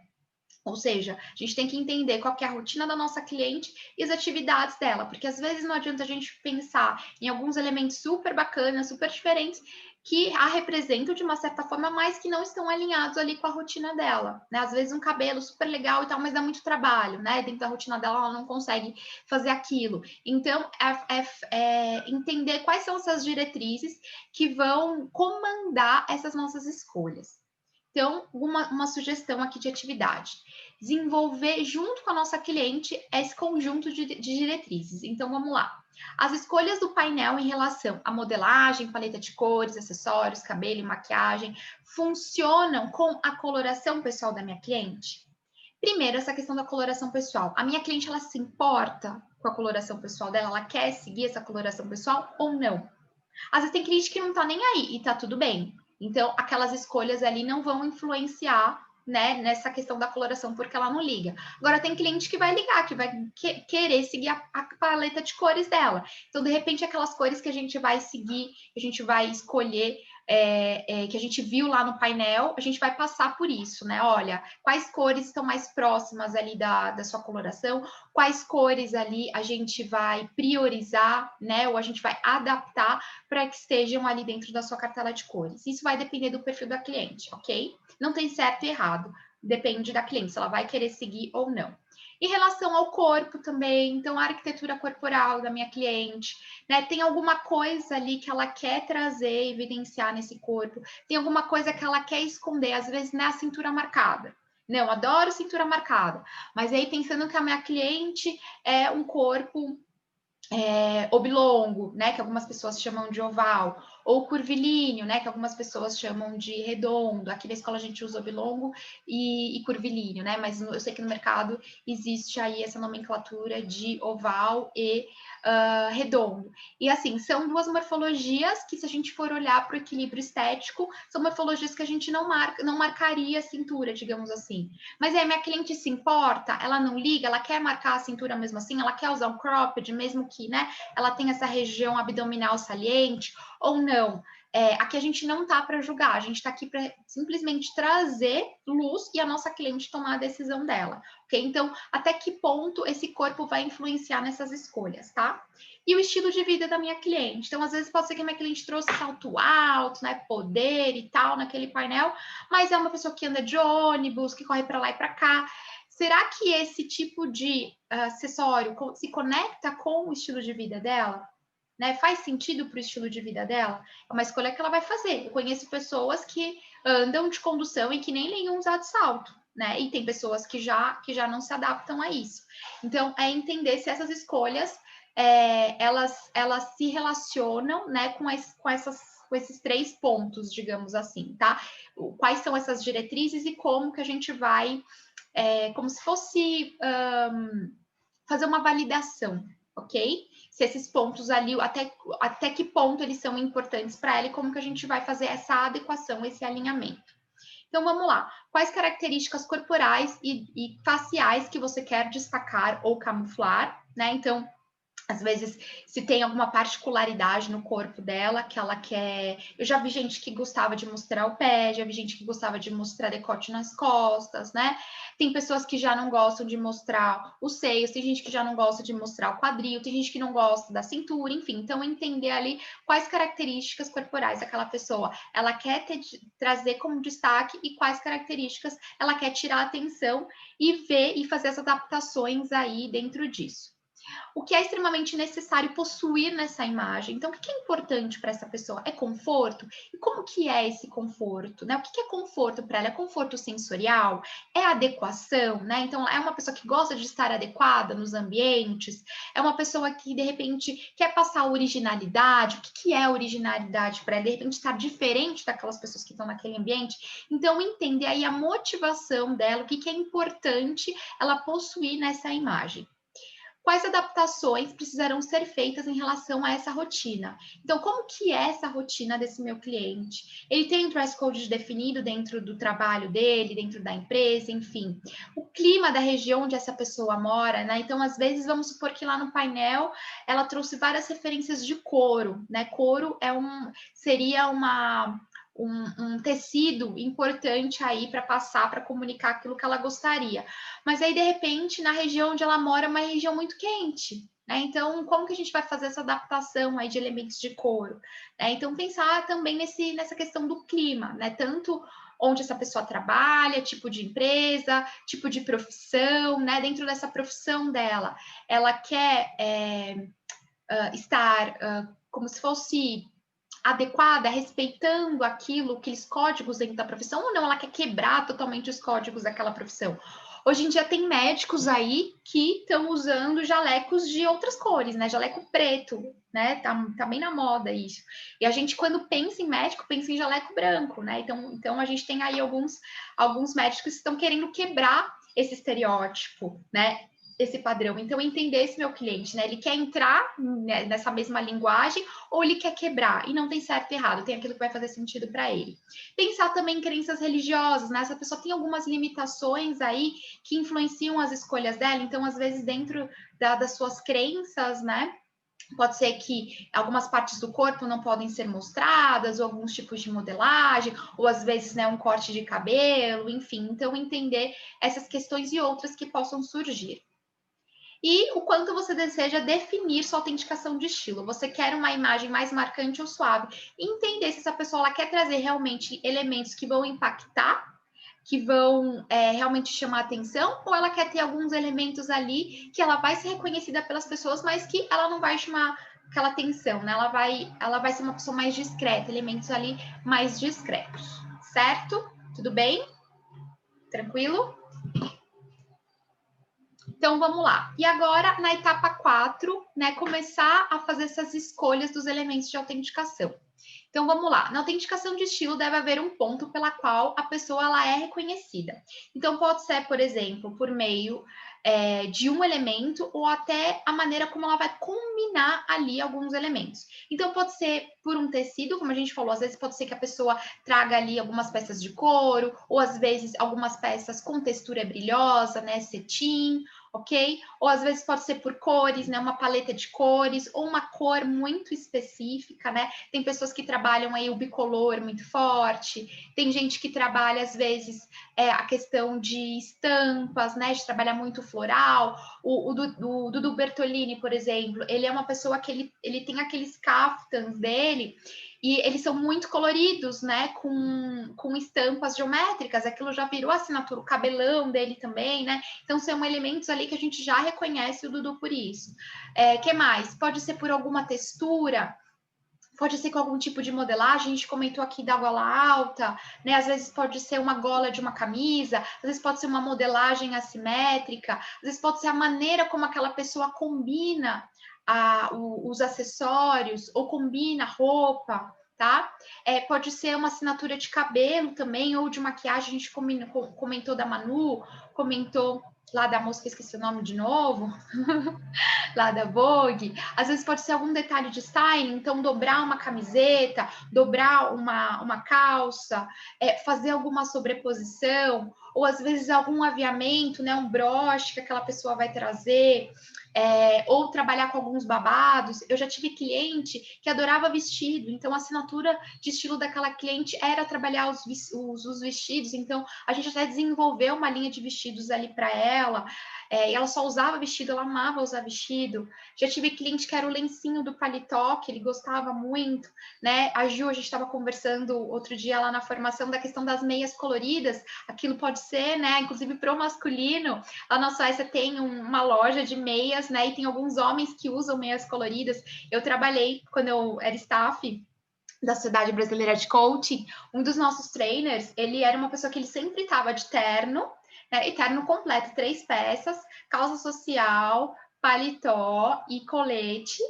Ou seja, a gente tem que entender qual que é a rotina da nossa cliente e as atividades dela, porque às vezes não adianta a gente pensar em alguns elementos super bacanas, super diferentes, que a representam de uma certa forma, mas que não estão alinhados ali com a rotina dela, né? Às vezes um cabelo super legal e tal, mas dá muito trabalho, né? Dentro da rotina dela, ela não consegue fazer aquilo. Então, entender quais são essas diretrizes que vão comandar essas nossas escolhas. Então, uma sugestão aqui de atividade. Desenvolver junto com a nossa cliente esse conjunto de diretrizes. Então, vamos lá. As escolhas do painel em relação à modelagem, paleta de cores, acessórios, cabelo e maquiagem funcionam com a coloração pessoal da minha cliente? Primeiro, essa questão da coloração pessoal. A minha cliente, ela se importa com a coloração pessoal dela? Ela quer seguir essa coloração pessoal ou não? Às vezes tem cliente que não tá nem aí e tá tudo bem. Então, aquelas escolhas ali não vão influenciar né, nessa questão da coloração, porque ela não liga. Agora, tem cliente que vai ligar, que vai querer seguir a paleta de cores dela. Então, de repente, aquelas cores que a gente vai seguir, que a gente vai escolher, que a gente viu lá no painel, a gente vai passar por isso, né? Olha, quais cores estão mais próximas ali da sua coloração, quais cores ali a gente vai priorizar, né? Ou a gente vai adaptar para que estejam ali dentro da sua cartela de cores. Isso vai depender do perfil da cliente, ok? Não tem certo e errado, depende da cliente, se ela vai querer seguir ou não. Em relação ao corpo também, então a arquitetura corporal da minha cliente, né? Tem alguma coisa ali que ela quer trazer, evidenciar nesse corpo, tem alguma coisa que ela quer esconder, às vezes não é a cintura marcada. Não, adoro cintura marcada, mas aí pensando que a minha cliente é um corpo oblongo, né, que algumas pessoas chamam de oval, ou curvilíneo, né, que algumas pessoas chamam de redondo. Aqui na escola a gente usa oblongo e curvilíneo, né, mas eu sei que no mercado existe aí essa nomenclatura de oval e redondo. E assim, são duas morfologias que, se a gente for olhar para o equilíbrio estético, são morfologias que a gente não marcaria a cintura, digamos assim. Mas aí a minha cliente se importa, ela não liga, ela quer marcar a cintura mesmo assim, ela quer usar um cropped, mesmo que, né, ela tenha essa região abdominal saliente, ou não. Aqui a gente não tá para julgar, a gente está aqui para simplesmente trazer luz e a nossa cliente tomar a decisão dela, ok? Então, até que ponto esse corpo vai influenciar nessas escolhas, tá? E o estilo de vida da minha cliente. Então, às vezes pode ser que a minha cliente trouxe salto alto, né, poder e tal naquele painel, mas é uma pessoa que anda de ônibus, que corre para lá e para cá. Será que esse tipo de acessório se conecta com o estilo de vida dela? Né? Faz sentido para o estilo de vida dela? É uma escolha que ela vai fazer. Eu conheço pessoas que andam de condução e que nem ligam usar de salto, né? E tem pessoas que já não se adaptam a isso. Então, é entender se essas escolhas elas se relacionam, né, com esses 3 pontos, digamos assim, tá? Quais são essas diretrizes e como que a gente vai, como se fosse fazer uma validação, ok? Se esses pontos ali, até que ponto eles são importantes para ela e como que a gente vai fazer essa adequação, esse alinhamento. Então, vamos lá. Quais características corporais e faciais que você quer destacar ou camuflar, né? Então, às vezes, se tem alguma particularidade no corpo dela que ela quer. Eu já vi gente que gostava de mostrar o pé, já vi gente que gostava de mostrar decote nas costas, né? Tem pessoas que já não gostam de mostrar os seios, tem gente que já não gosta de mostrar o quadril, tem gente que não gosta da cintura, enfim. Então, entender ali quais características corporais aquela pessoa ela quer trazer como destaque e quais características ela quer tirar a atenção e ver e fazer as adaptações aí dentro disso. O que é extremamente necessário possuir nessa imagem. Então, o que é importante para essa pessoa? É conforto? E como que é esse conforto? Né? O que é conforto para ela? É conforto sensorial? É adequação? Né? Então, é uma pessoa que gosta de estar adequada nos ambientes? É uma pessoa que, de repente, quer passar originalidade? O que é originalidade para ela? De repente, estar diferente daquelas pessoas que estão naquele ambiente? Então, entender aí a motivação dela, o que é importante ela possuir nessa imagem. Quais adaptações precisarão ser feitas em relação a essa rotina? Então, como que é essa rotina desse meu cliente? Ele tem um dress code definido dentro do trabalho dele, dentro da empresa, enfim. O clima da região onde essa pessoa mora, né? Então, às vezes, vamos supor que lá no painel ela trouxe várias referências de couro, né? Couro seria um tecido importante aí para passar, para comunicar aquilo que ela gostaria. Mas aí, de repente, na região onde ela mora, é uma região muito quente, né? Então, como que a gente vai fazer essa adaptação aí de elementos de couro? Então, pensar também nessa questão do clima, né? Tanto onde essa pessoa trabalha, tipo de empresa, tipo de profissão, né? Dentro dessa profissão dela, ela quer estar como se fosse adequada, respeitando aqueles códigos dentro da profissão, ou não, ela quer quebrar totalmente os códigos daquela profissão. Hoje em dia tem médicos aí que estão usando jalecos de outras cores, né? Jaleco preto, né? Tá bem na moda isso. E a gente, quando pensa em médico, pensa em jaleco branco, né? Então a gente tem aí alguns médicos que estão querendo quebrar esse estereótipo, né? esse padrão. Então, entender esse meu cliente, né? Ele quer entrar, né, nessa mesma linguagem ou ele quer quebrar? E não tem certo e errado, tem aquilo que vai fazer sentido para ele. Pensar também em crenças religiosas, né? Essa pessoa tem algumas limitações aí que influenciam as escolhas dela, então, às vezes, dentro das suas crenças, né? Pode ser que algumas partes do corpo não podem ser mostradas, ou alguns tipos de modelagem, ou às vezes, né, um corte de cabelo, enfim. Então, entender essas questões e outras que possam surgir. E o quanto você deseja definir sua autenticação de estilo. Você quer uma imagem mais marcante ou suave? Entender se essa pessoa ela quer trazer realmente elementos que vão impactar, que vão realmente chamar atenção, ou ela quer ter alguns elementos ali que ela vai ser reconhecida pelas pessoas, mas que ela não vai chamar aquela atenção, né? Ela vai ser uma pessoa mais discreta, elementos ali mais discretos, certo? Tudo bem? Tranquilo? Então, vamos lá. E agora, na etapa 4, né, começar a fazer essas escolhas dos elementos de autenticação. Então, vamos lá. Na autenticação de estilo, deve haver um ponto pela qual a pessoa ela é reconhecida. Então, pode ser, por exemplo, por meio de um elemento ou até a maneira como ela vai combinar ali alguns elementos. Então, pode ser por um tecido, como a gente falou, às vezes pode ser que a pessoa traga ali algumas peças de couro, ou às vezes algumas peças com textura brilhosa, né, cetim, ok? Ou às vezes pode ser por cores, né? Uma paleta de cores, ou uma cor muito específica, né? Tem pessoas que trabalham aí o bicolor muito forte, tem gente que trabalha, às vezes, a questão de estampas, né? De trabalhar muito floral. O Dudu Bertolini, por exemplo, ele é uma pessoa que ele tem aqueles caftans dele, e eles são muito coloridos, né? Com estampas geométricas, aquilo já virou assinatura, o cabelão dele também, né? Então, são elementos ali que a gente já reconhece o Dudu por isso. Que mais? Pode ser por alguma textura, pode ser com algum tipo de modelagem, a gente comentou aqui da gola alta, né? Às vezes pode ser uma gola de uma camisa, às vezes pode ser uma modelagem assimétrica, às vezes pode ser a maneira como aquela pessoa combina os acessórios ou combina a roupa, tá? Pode ser uma assinatura de cabelo também, ou de maquiagem, a gente comentou da Manu, comentou lá da moça que esqueci o nome de novo, lá da Vogue. Às vezes pode ser algum detalhe de styling, então dobrar uma camiseta, dobrar uma calça, fazer alguma sobreposição, ou às vezes algum aviamento, né, um broche que aquela pessoa vai trazer, ou trabalhar com alguns babados. Eu já tive cliente que adorava vestido, então a assinatura de estilo daquela cliente era trabalhar os vestidos, então a gente até desenvolveu uma linha de vestidos ali para ela, e ela só usava vestido, ela amava usar vestido. Já tive cliente que era o lencinho do paletó, que ele gostava muito, né? A Ju, a gente estava conversando outro dia lá na formação da questão das meias coloridas, aquilo pode ser, né? Inclusive para o masculino, a nossa Suécia tem uma loja de meias, né? E tem alguns homens que usam meias coloridas. Eu trabalhei quando eu era staff da Sociedade Brasileira de Coaching, um dos nossos trainers, ele era uma pessoa que ele sempre estava de terno, né, e terno completo, 3 peças, calça social, paletó e colete,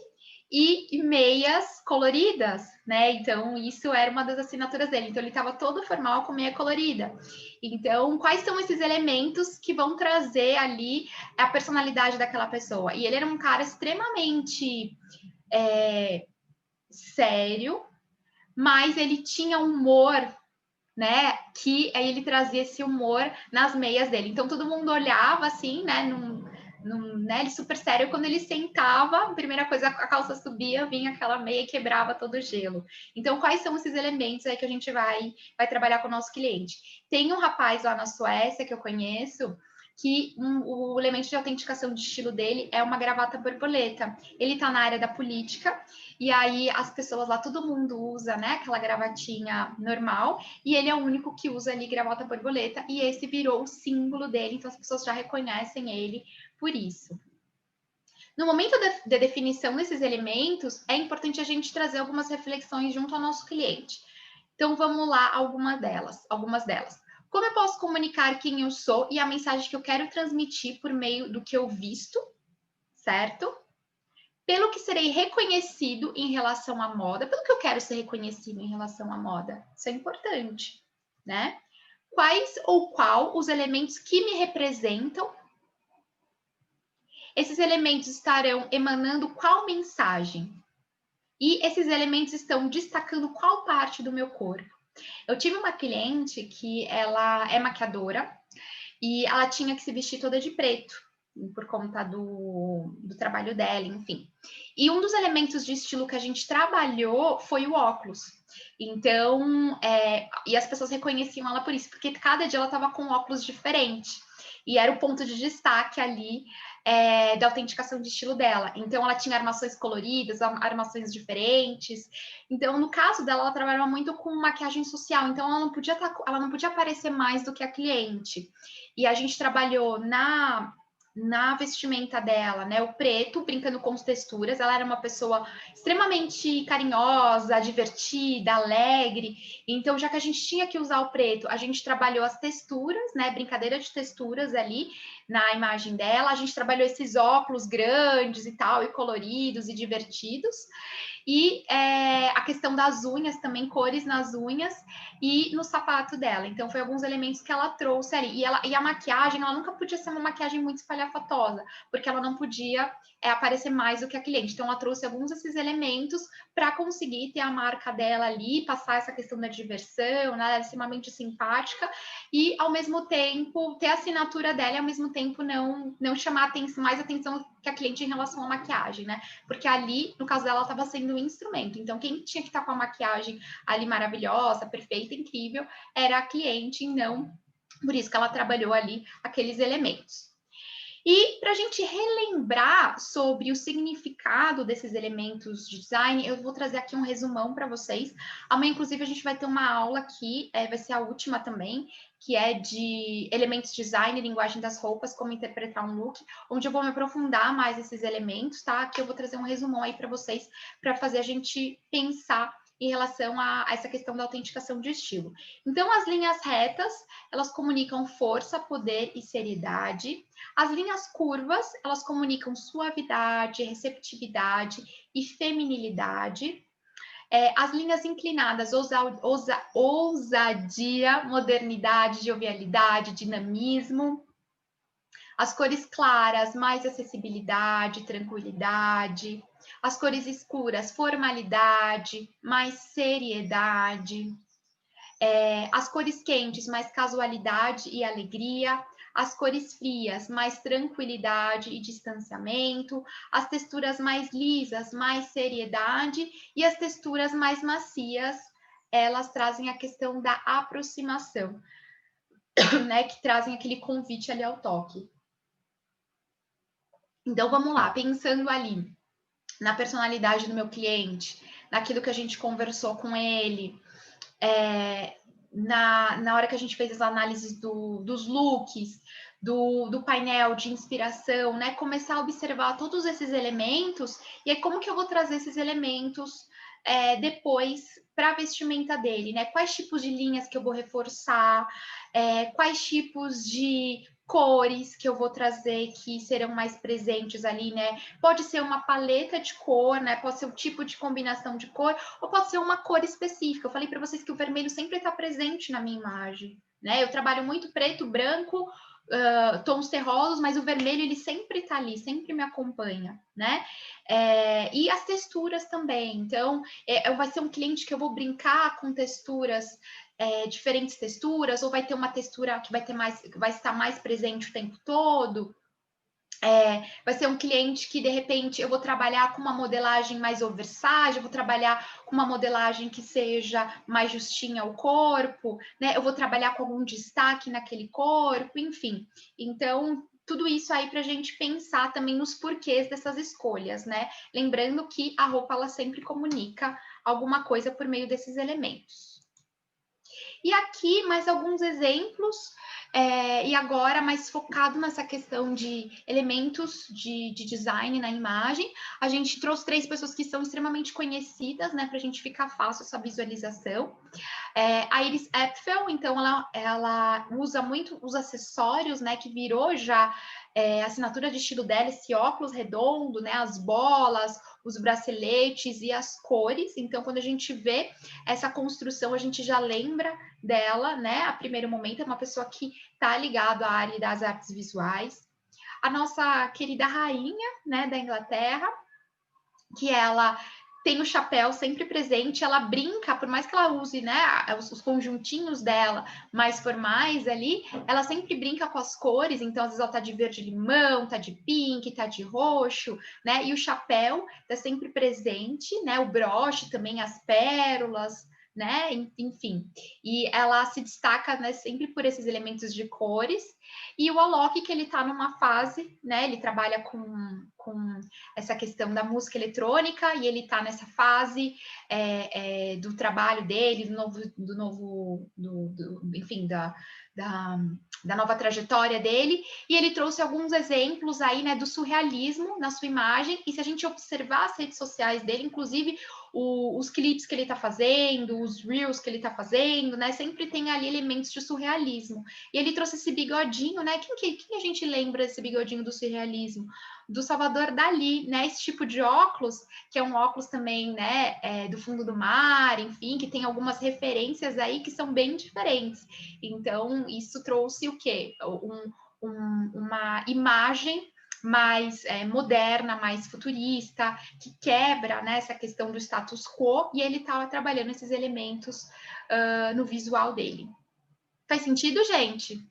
e meias coloridas, né? Então, isso era uma das assinaturas dele. Então, ele estava todo formal com meia colorida. Então, quais são esses elementos que vão trazer ali a personalidade daquela pessoa? E ele era um cara extremamente sério, mas ele tinha humor, né? Que aí ele trazia esse humor nas meias dele. Então todo mundo olhava assim, né? Né? Ele super sério. Quando ele sentava, a primeira coisa, a calça subia, vinha aquela meia e quebrava todo o gelo. Então, quais são esses elementos aí que a gente vai trabalhar com o nosso cliente? Tem um rapaz lá na Suécia que eu conheço, que o elemento de autenticação de estilo dele é uma gravata borboleta. Ele está na área da política, e aí as pessoas lá, todo mundo usa, né, aquela gravatinha normal, e ele é o único que usa ali gravata borboleta, e esse virou o símbolo dele, então as pessoas já reconhecem ele por isso. No momento da definição desses elementos, é importante a gente trazer algumas reflexões junto ao nosso cliente. Então, vamos lá, algumas delas. Como eu posso comunicar quem eu sou e a mensagem que eu quero transmitir por meio do que eu visto, certo? Pelo que serei reconhecido em relação à moda, pelo que eu quero ser reconhecido em relação à moda. Isso é importante, né? Quais ou qual os elementos que me representam Esses elementos estarão emanando qual mensagem? E esses elementos estão destacando qual parte do meu corpo? Eu tive uma cliente que ela é maquiadora e ela tinha que se vestir toda de preto, por conta do trabalho dela, enfim. E um dos elementos de estilo que a gente trabalhou foi o óculos. Então, e as pessoas reconheciam ela por isso, porque cada dia ela estava com um óculos diferente. E era o ponto de destaque ali da autenticação de estilo dela. Então, ela tinha armações coloridas, armações diferentes. Então, no caso dela, ela trabalhava muito com maquiagem social. Então, ela não podia aparecer mais do que a cliente. E a gente trabalhou na vestimenta dela, né? O preto, brincando com as texturas. Ela era uma pessoa extremamente carinhosa, divertida, alegre. Então, já que a gente tinha que usar o preto, a gente trabalhou as texturas, né? Brincadeira de texturas ali na imagem dela. A gente trabalhou esses óculos grandes e tal, e coloridos e divertidos. E a questão das unhas também, cores nas unhas e no sapato dela. Então, foi alguns elementos que ela trouxe ali. E a maquiagem, ela nunca podia ser uma maquiagem muito espalhafatosa, porque ela não podia aparecer mais do que a cliente. Então, ela trouxe alguns desses elementos para conseguir ter a marca dela ali, passar essa questão da diversão, né? Ela é extremamente simpática e, ao mesmo tempo, ter a assinatura dela e, ao mesmo tempo, não chamar mais atenção que a cliente em relação à maquiagem, né? Porque ali, no caso dela, ela estava sendo um instrumento. Então, quem tinha que estar com a maquiagem ali maravilhosa, perfeita, incrível, era a cliente, e não por isso que ela trabalhou ali aqueles elementos. E para a gente relembrar sobre o significado desses elementos de design, eu vou trazer aqui um resumão para vocês. Amanhã, inclusive, a gente vai ter uma aula aqui, vai ser a última também, que é de elementos de design e linguagem das roupas, como interpretar um look, onde eu vou me aprofundar mais esses elementos, tá? Aqui eu vou trazer um resumão aí para vocês, para fazer a gente pensar em relação a essa questão da autenticação de estilo. Então, as linhas retas, elas comunicam força, poder e seriedade. As linhas curvas, elas comunicam suavidade, receptividade e feminilidade. As linhas inclinadas, ousadia, modernidade, jovialidade, dinamismo. As cores claras, mais acessibilidade, tranquilidade. As cores escuras, formalidade, mais seriedade. As cores quentes, mais casualidade e alegria. As cores frias, mais tranquilidade e distanciamento. As texturas mais lisas, mais seriedade. E as texturas mais macias, elas trazem a questão da aproximação, né? Que trazem aquele convite ali ao toque. Então, vamos lá, pensando ali na personalidade do meu cliente, naquilo que a gente conversou com ele, na hora que a gente fez as análises dos looks, do painel de inspiração, né? Começar a observar todos esses elementos, e aí como que eu vou trazer esses elementos depois para a vestimenta dele, né? Quais tipos de linhas que eu vou reforçar, quais tipos de cores que eu vou trazer que serão mais presentes ali, né? Pode ser uma paleta de cor, né? Pode ser o tipo de combinação de cor, ou pode ser uma cor específica. Eu falei para vocês que o vermelho sempre está presente na minha imagem, né? Eu trabalho muito preto, branco, tons terrosos, mas o vermelho ele sempre está ali, sempre me acompanha, né? E as texturas também. Então, vai ser um cliente que eu vou brincar com texturas, diferentes texturas, ou vai ter uma textura que vai estar mais presente o tempo todo. Vai ser um cliente que, de repente, eu vou trabalhar com uma modelagem mais oversize, eu vou trabalhar com uma modelagem que seja mais justinha ao corpo, né? Eu vou trabalhar com algum destaque naquele corpo, enfim. Então, tudo isso aí para a gente pensar também nos porquês dessas escolhas, né? Lembrando que a roupa, ela sempre comunica alguma coisa por meio desses elementos. E aqui, mais alguns exemplos, e agora mais focado nessa questão de elementos de design na imagem. A gente trouxe 3 pessoas que são extremamente conhecidas, né, para a gente ficar fácil essa visualização. A Iris Apfel, então, ela usa muito os acessórios, né, que virou já a assinatura de estilo dela, esse óculos redondo, né, as bolas, os braceletes e as cores. Então, quando a gente vê essa construção, a gente já lembra dela, né? A primeiro momento, é uma pessoa que está ligada à área das artes visuais. a nossa querida rainha, né, da Inglaterra, que ela tem o chapéu sempre presente, ela brinca, por mais que ela use, né, os conjuntinhos dela mais formais ali, ela sempre brinca com as cores, então às vezes ela tá de verde limão, tá de pink, tá de roxo, né, e o chapéu tá sempre presente, né, o broche também, as pérolas, né, enfim, e ela se destaca, né, sempre por esses elementos de cores, e o Alok, que ele tá numa fase, né, ele trabalha com essa questão da música eletrônica, e ele está nessa fase do trabalho dele, enfim, da nova trajetória dele, e ele trouxe alguns exemplos aí, né, do surrealismo na sua imagem, e se a gente observar as redes sociais dele, inclusive os clipes que ele está fazendo, os reels que ele está fazendo, né, sempre tem ali elementos de surrealismo. E ele trouxe esse bigodinho, né, quem a gente lembra desse bigodinho do surrealismo? Do Salvador Dalí, né? Esse tipo de óculos, que é um óculos também, né, do fundo do mar, enfim, que tem algumas referências aí que são bem diferentes. Então, isso trouxe o quê? Uma imagem mais moderna, mais futurista, que quebra, né, essa questão do status quo, e ele estava trabalhando esses elementos no visual dele. Faz sentido, gente?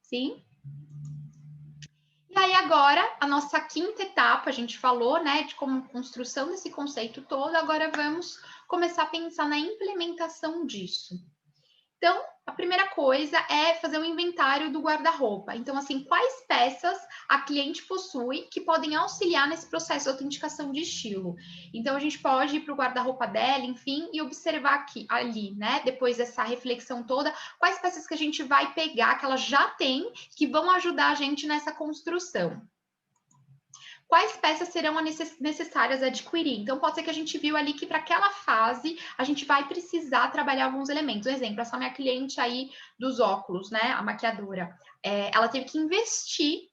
Sim? E aí agora, a nossa quinta etapa, a gente falou, né, de como construção desse conceito todo, agora vamos começar a pensar na implementação disso. Então, a primeira coisa é fazer um inventário do guarda-roupa. Então, assim, quais peças a cliente possui que podem auxiliar nesse processo de autenticação de estilo. Então, a gente pode ir para o guarda-roupa dela, enfim, e observar aqui, ali, né? Depois dessa reflexão toda, quais peças que a gente vai pegar, que ela já tem, que vão ajudar a gente nessa construção. Quais peças serão necessárias adquirir? Então, pode ser que a gente viu ali que para aquela fase a gente vai precisar trabalhar alguns elementos. Um exemplo, essa minha cliente aí dos óculos, né? A maquiadora, ela teve que investir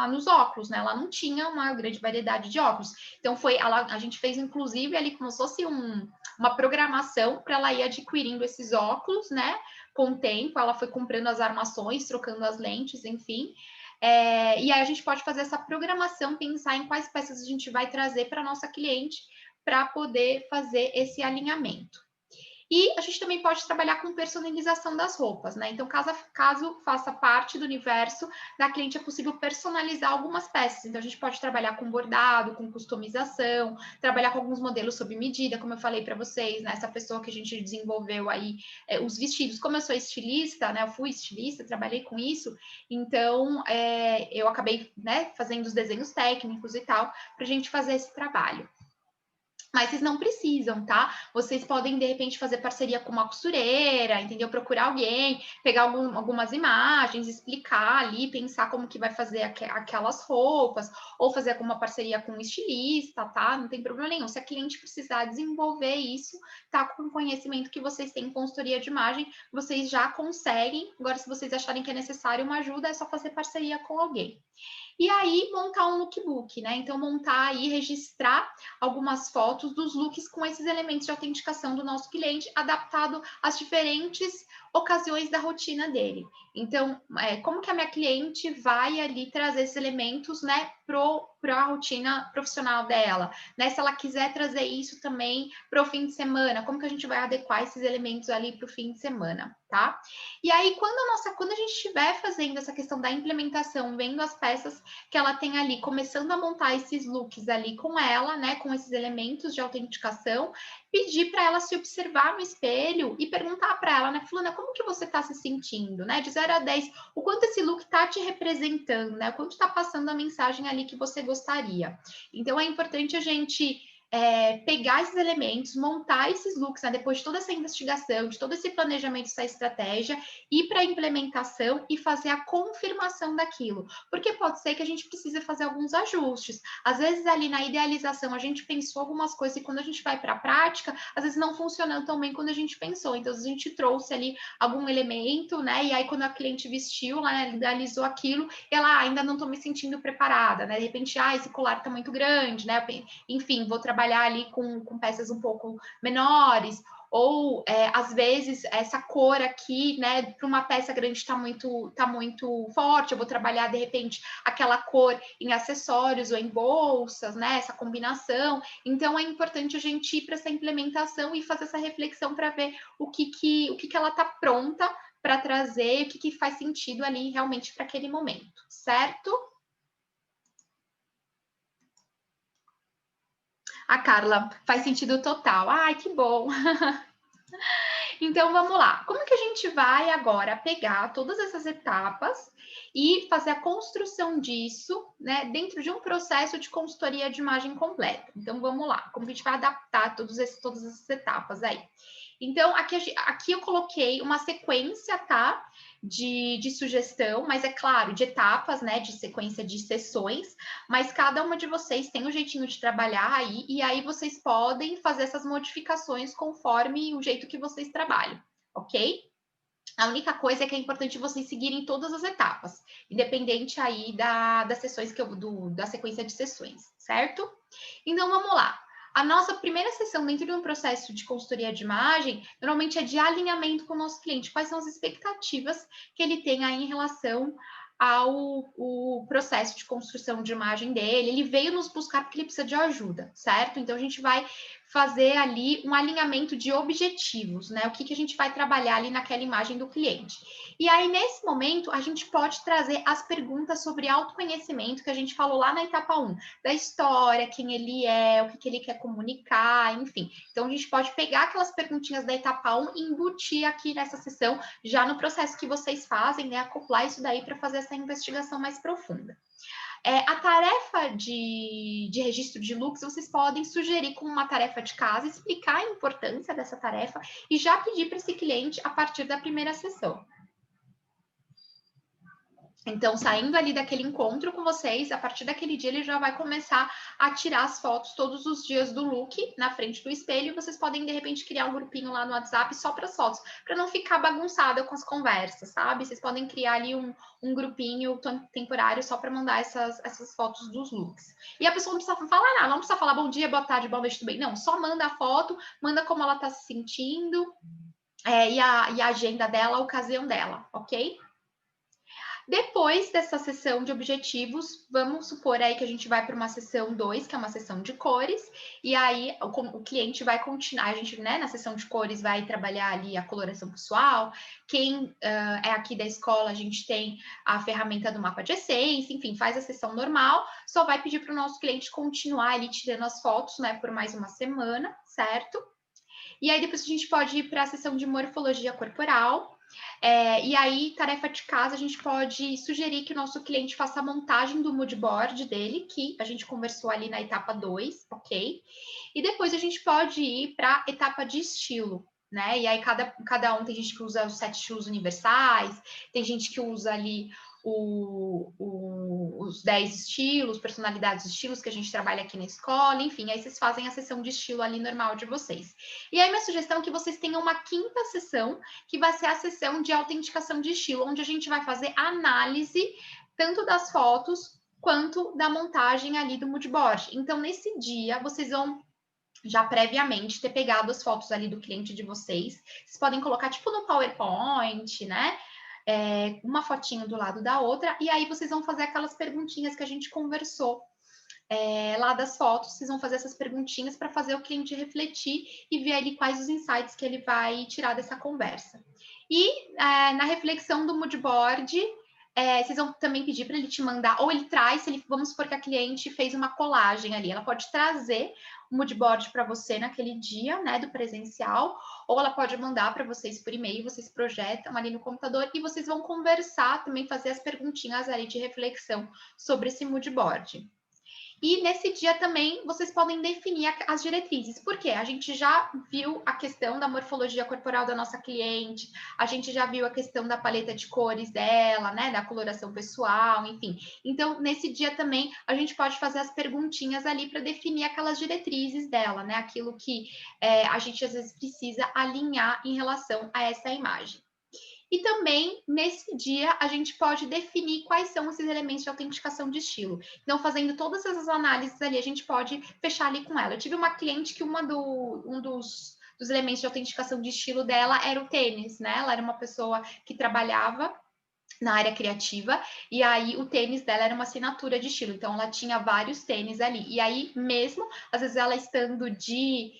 nos óculos, né? Ela não tinha uma grande variedade de óculos. Então, a gente fez, inclusive, ali como se fosse uma programação para ela ir adquirindo esses óculos, né? Com o tempo, ela foi comprando as armações, trocando as lentes, enfim. E aí a gente pode fazer essa programação, pensar em quais peças a gente vai trazer para a nossa cliente para poder fazer esse alinhamento. E a gente também pode trabalhar com personalização das roupas, né? Então, caso faça parte do universo da cliente, é possível personalizar algumas peças. Então, a gente pode trabalhar com bordado, com customização, trabalhar com alguns modelos sob medida, como eu falei para vocês, né? Essa pessoa que a gente desenvolveu aí, os vestidos. Como eu sou estilista, né? Eu fui estilista, trabalhei com isso, então eu acabei, né, fazendo os desenhos técnicos e tal, para a gente fazer esse trabalho. Mas vocês não precisam, tá? Vocês podem, de repente, fazer parceria com uma costureira, entendeu? Procurar alguém, pegar algumas imagens, explicar ali, pensar como que vai fazer aquelas roupas, ou fazer alguma parceria com um estilista, tá? Não tem problema nenhum. Se a cliente precisar desenvolver isso, tá? Com o conhecimento que vocês têm em consultoria de imagem, vocês já conseguem. Agora, se vocês acharem que é necessário uma ajuda, é só fazer parceria com alguém. E aí, montar um lookbook, né? Então, montar aí, registrar algumas fotos dos looks com esses elementos de autenticação do nosso cliente, adaptado às diferentes ocasiões da rotina dele. Então, como que a minha cliente vai ali trazer esses elementos, né, para a rotina profissional dela, né? Se ela quiser trazer isso também para o fim de semana, como que a gente vai adequar esses elementos ali para o fim de semana, tá? E aí, quando a gente estiver fazendo essa questão da implementação, vendo as peças que ela tem ali, começando a montar esses looks ali com ela, né, com esses elementos de autenticação, pedir para ela se observar no espelho e perguntar para ela, né, fulana, como que você está se sentindo, né, de 0 a 10, o quanto esse look está te representando, né, o quanto está passando a mensagem ali que você gostaria. Então, é importante a gente pegar esses elementos, montar esses looks, né, depois de toda essa investigação, de todo esse planejamento, essa estratégia, ir para a implementação e fazer a confirmação daquilo. Porque pode ser que a gente precise fazer alguns ajustes. Às vezes, ali na idealização, a gente pensou algumas coisas e quando a gente vai para a prática, às vezes não funcionam tão bem quando a gente pensou. Então, a gente trouxe ali algum elemento, né? E aí, quando a cliente vestiu, né, idealizou aquilo, ela ainda não estou me sentindo preparada, né? De repente, esse colar está muito grande, né? Enfim, vou trabalhar ali com peças um pouco menores, ou às vezes essa cor aqui, né, para uma peça grande está muito forte, eu vou trabalhar de repente aquela cor em acessórios ou em bolsas, né, essa combinação. Então é importante a gente ir para essa implementação e fazer essa reflexão para ver o que ela está pronta para trazer, o que faz sentido ali realmente para aquele momento, certo? A Carla, faz sentido total. Ai, que bom! Então, vamos lá. Como que a gente vai agora pegar todas essas etapas e fazer a construção disso, né, dentro de um processo de consultoria de imagem completa? Então, vamos lá. Como que a gente vai adaptar todas essas etapas aí? Então, aqui eu coloquei uma sequência, tá? De sugestão, mas é claro, de etapas, né? De sequência de sessões, mas cada uma de vocês tem um jeitinho de trabalhar aí, e aí vocês podem fazer essas modificações conforme o jeito que vocês trabalham, ok? A única coisa é que é importante vocês seguirem todas as etapas, independente aí das sessões da sequência de sessões, certo? Então, vamos lá. A nossa primeira sessão dentro de um processo de consultoria de imagem, normalmente é de alinhamento com o nosso cliente. Quais são as expectativas que ele tem aí em relação ao processo de construção de imagem dele? Ele veio nos buscar porque ele precisa de ajuda, certo? Então, a gente vai fazer ali um alinhamento de objetivos, né? O que a gente vai trabalhar ali naquela imagem do cliente. E aí, nesse momento, a gente pode trazer as perguntas sobre autoconhecimento que a gente falou lá na etapa 1, da história, quem ele é, o que ele quer comunicar, enfim. Então, a gente pode pegar aquelas perguntinhas da etapa 1 e embutir aqui nessa sessão, já no processo que vocês fazem, né? Acoplar isso daí para fazer essa investigação mais profunda. A tarefa de registro de looks, vocês podem sugerir como uma tarefa de casa, explicar a importância dessa tarefa e já pedir para esse cliente a partir da primeira sessão. Então, saindo ali daquele encontro com vocês, a partir daquele dia ele já vai começar a tirar as fotos todos os dias do look na frente do espelho. E vocês podem, de repente, criar um grupinho lá no WhatsApp só para as fotos, para não ficar bagunçada com as conversas, sabe? Vocês podem criar ali um grupinho temporário só para mandar essas fotos dos looks. E a pessoa não precisa falar nada, não precisa falar bom dia, boa tarde, boa noite, tudo bem. Não, só manda a foto, manda como ela está se sentindo, e a agenda dela, a ocasião dela, ok? Depois dessa sessão de objetivos, vamos supor aí que a gente vai para uma sessão 2, que é uma sessão de cores, e aí o cliente vai continuar, a gente, né, na sessão de cores vai trabalhar ali a coloração pessoal, quem é aqui da escola, a gente tem a ferramenta do mapa de essência, enfim, faz a sessão normal, só vai pedir para o nosso cliente continuar ali tirando as fotos, né, por mais uma semana, certo? E aí depois a gente pode ir para a sessão de morfologia corporal, e aí, tarefa de casa, a gente pode sugerir que o nosso cliente faça a montagem do mood board dele, que a gente conversou ali na etapa 2, ok? E depois a gente pode ir para a etapa de estilo, né? E aí, cada um, tem gente que usa os 7 estilos universais, tem gente que usa ali os 10 estilos, personalidades, estilos que a gente trabalha aqui na escola, enfim, aí vocês fazem a sessão de estilo ali normal de vocês. E aí, minha sugestão é que vocês tenham uma quinta sessão, que vai ser a sessão de autenticação de estilo, onde a gente vai fazer análise tanto das fotos quanto da montagem ali do mood board. Então, nesse dia, vocês vão já previamente ter pegado as fotos ali do cliente de vocês. Vocês podem colocar tipo no PowerPoint, né? Uma fotinho do lado da outra, e aí vocês vão fazer aquelas perguntinhas que a gente conversou lá das fotos. Vocês vão fazer essas perguntinhas para fazer o cliente refletir e ver ali quais os insights que ele vai tirar dessa conversa. E na reflexão do mood board, vocês vão também pedir para ele te mandar, ou ele traz, vamos supor que a cliente fez uma colagem ali, ela pode trazer o mood board para você naquele dia, né, do presencial, ou ela pode mandar para vocês por e-mail, vocês projetam ali no computador e vocês vão conversar, também fazer as perguntinhas ali de reflexão sobre esse mood board. E nesse dia também vocês podem definir as diretrizes. Por quê? A gente já viu a questão da morfologia corporal da nossa cliente, a gente já viu a questão da paleta de cores dela, né? Da coloração pessoal, enfim. Então, nesse dia também, a gente pode fazer as perguntinhas ali para definir aquelas diretrizes dela, né? Aquilo que a gente às vezes precisa alinhar em relação a essa imagem. E também, nesse dia, a gente pode definir quais são esses elementos de autenticação de estilo. Então, fazendo todas essas análises ali, a gente pode fechar ali com ela. Eu tive uma cliente que um dos dos elementos de autenticação de estilo dela era o tênis, né? Ela era uma pessoa que trabalhava na área criativa, e aí o tênis dela era uma assinatura de estilo, então ela tinha vários tênis ali, e aí mesmo, às vezes ela estando de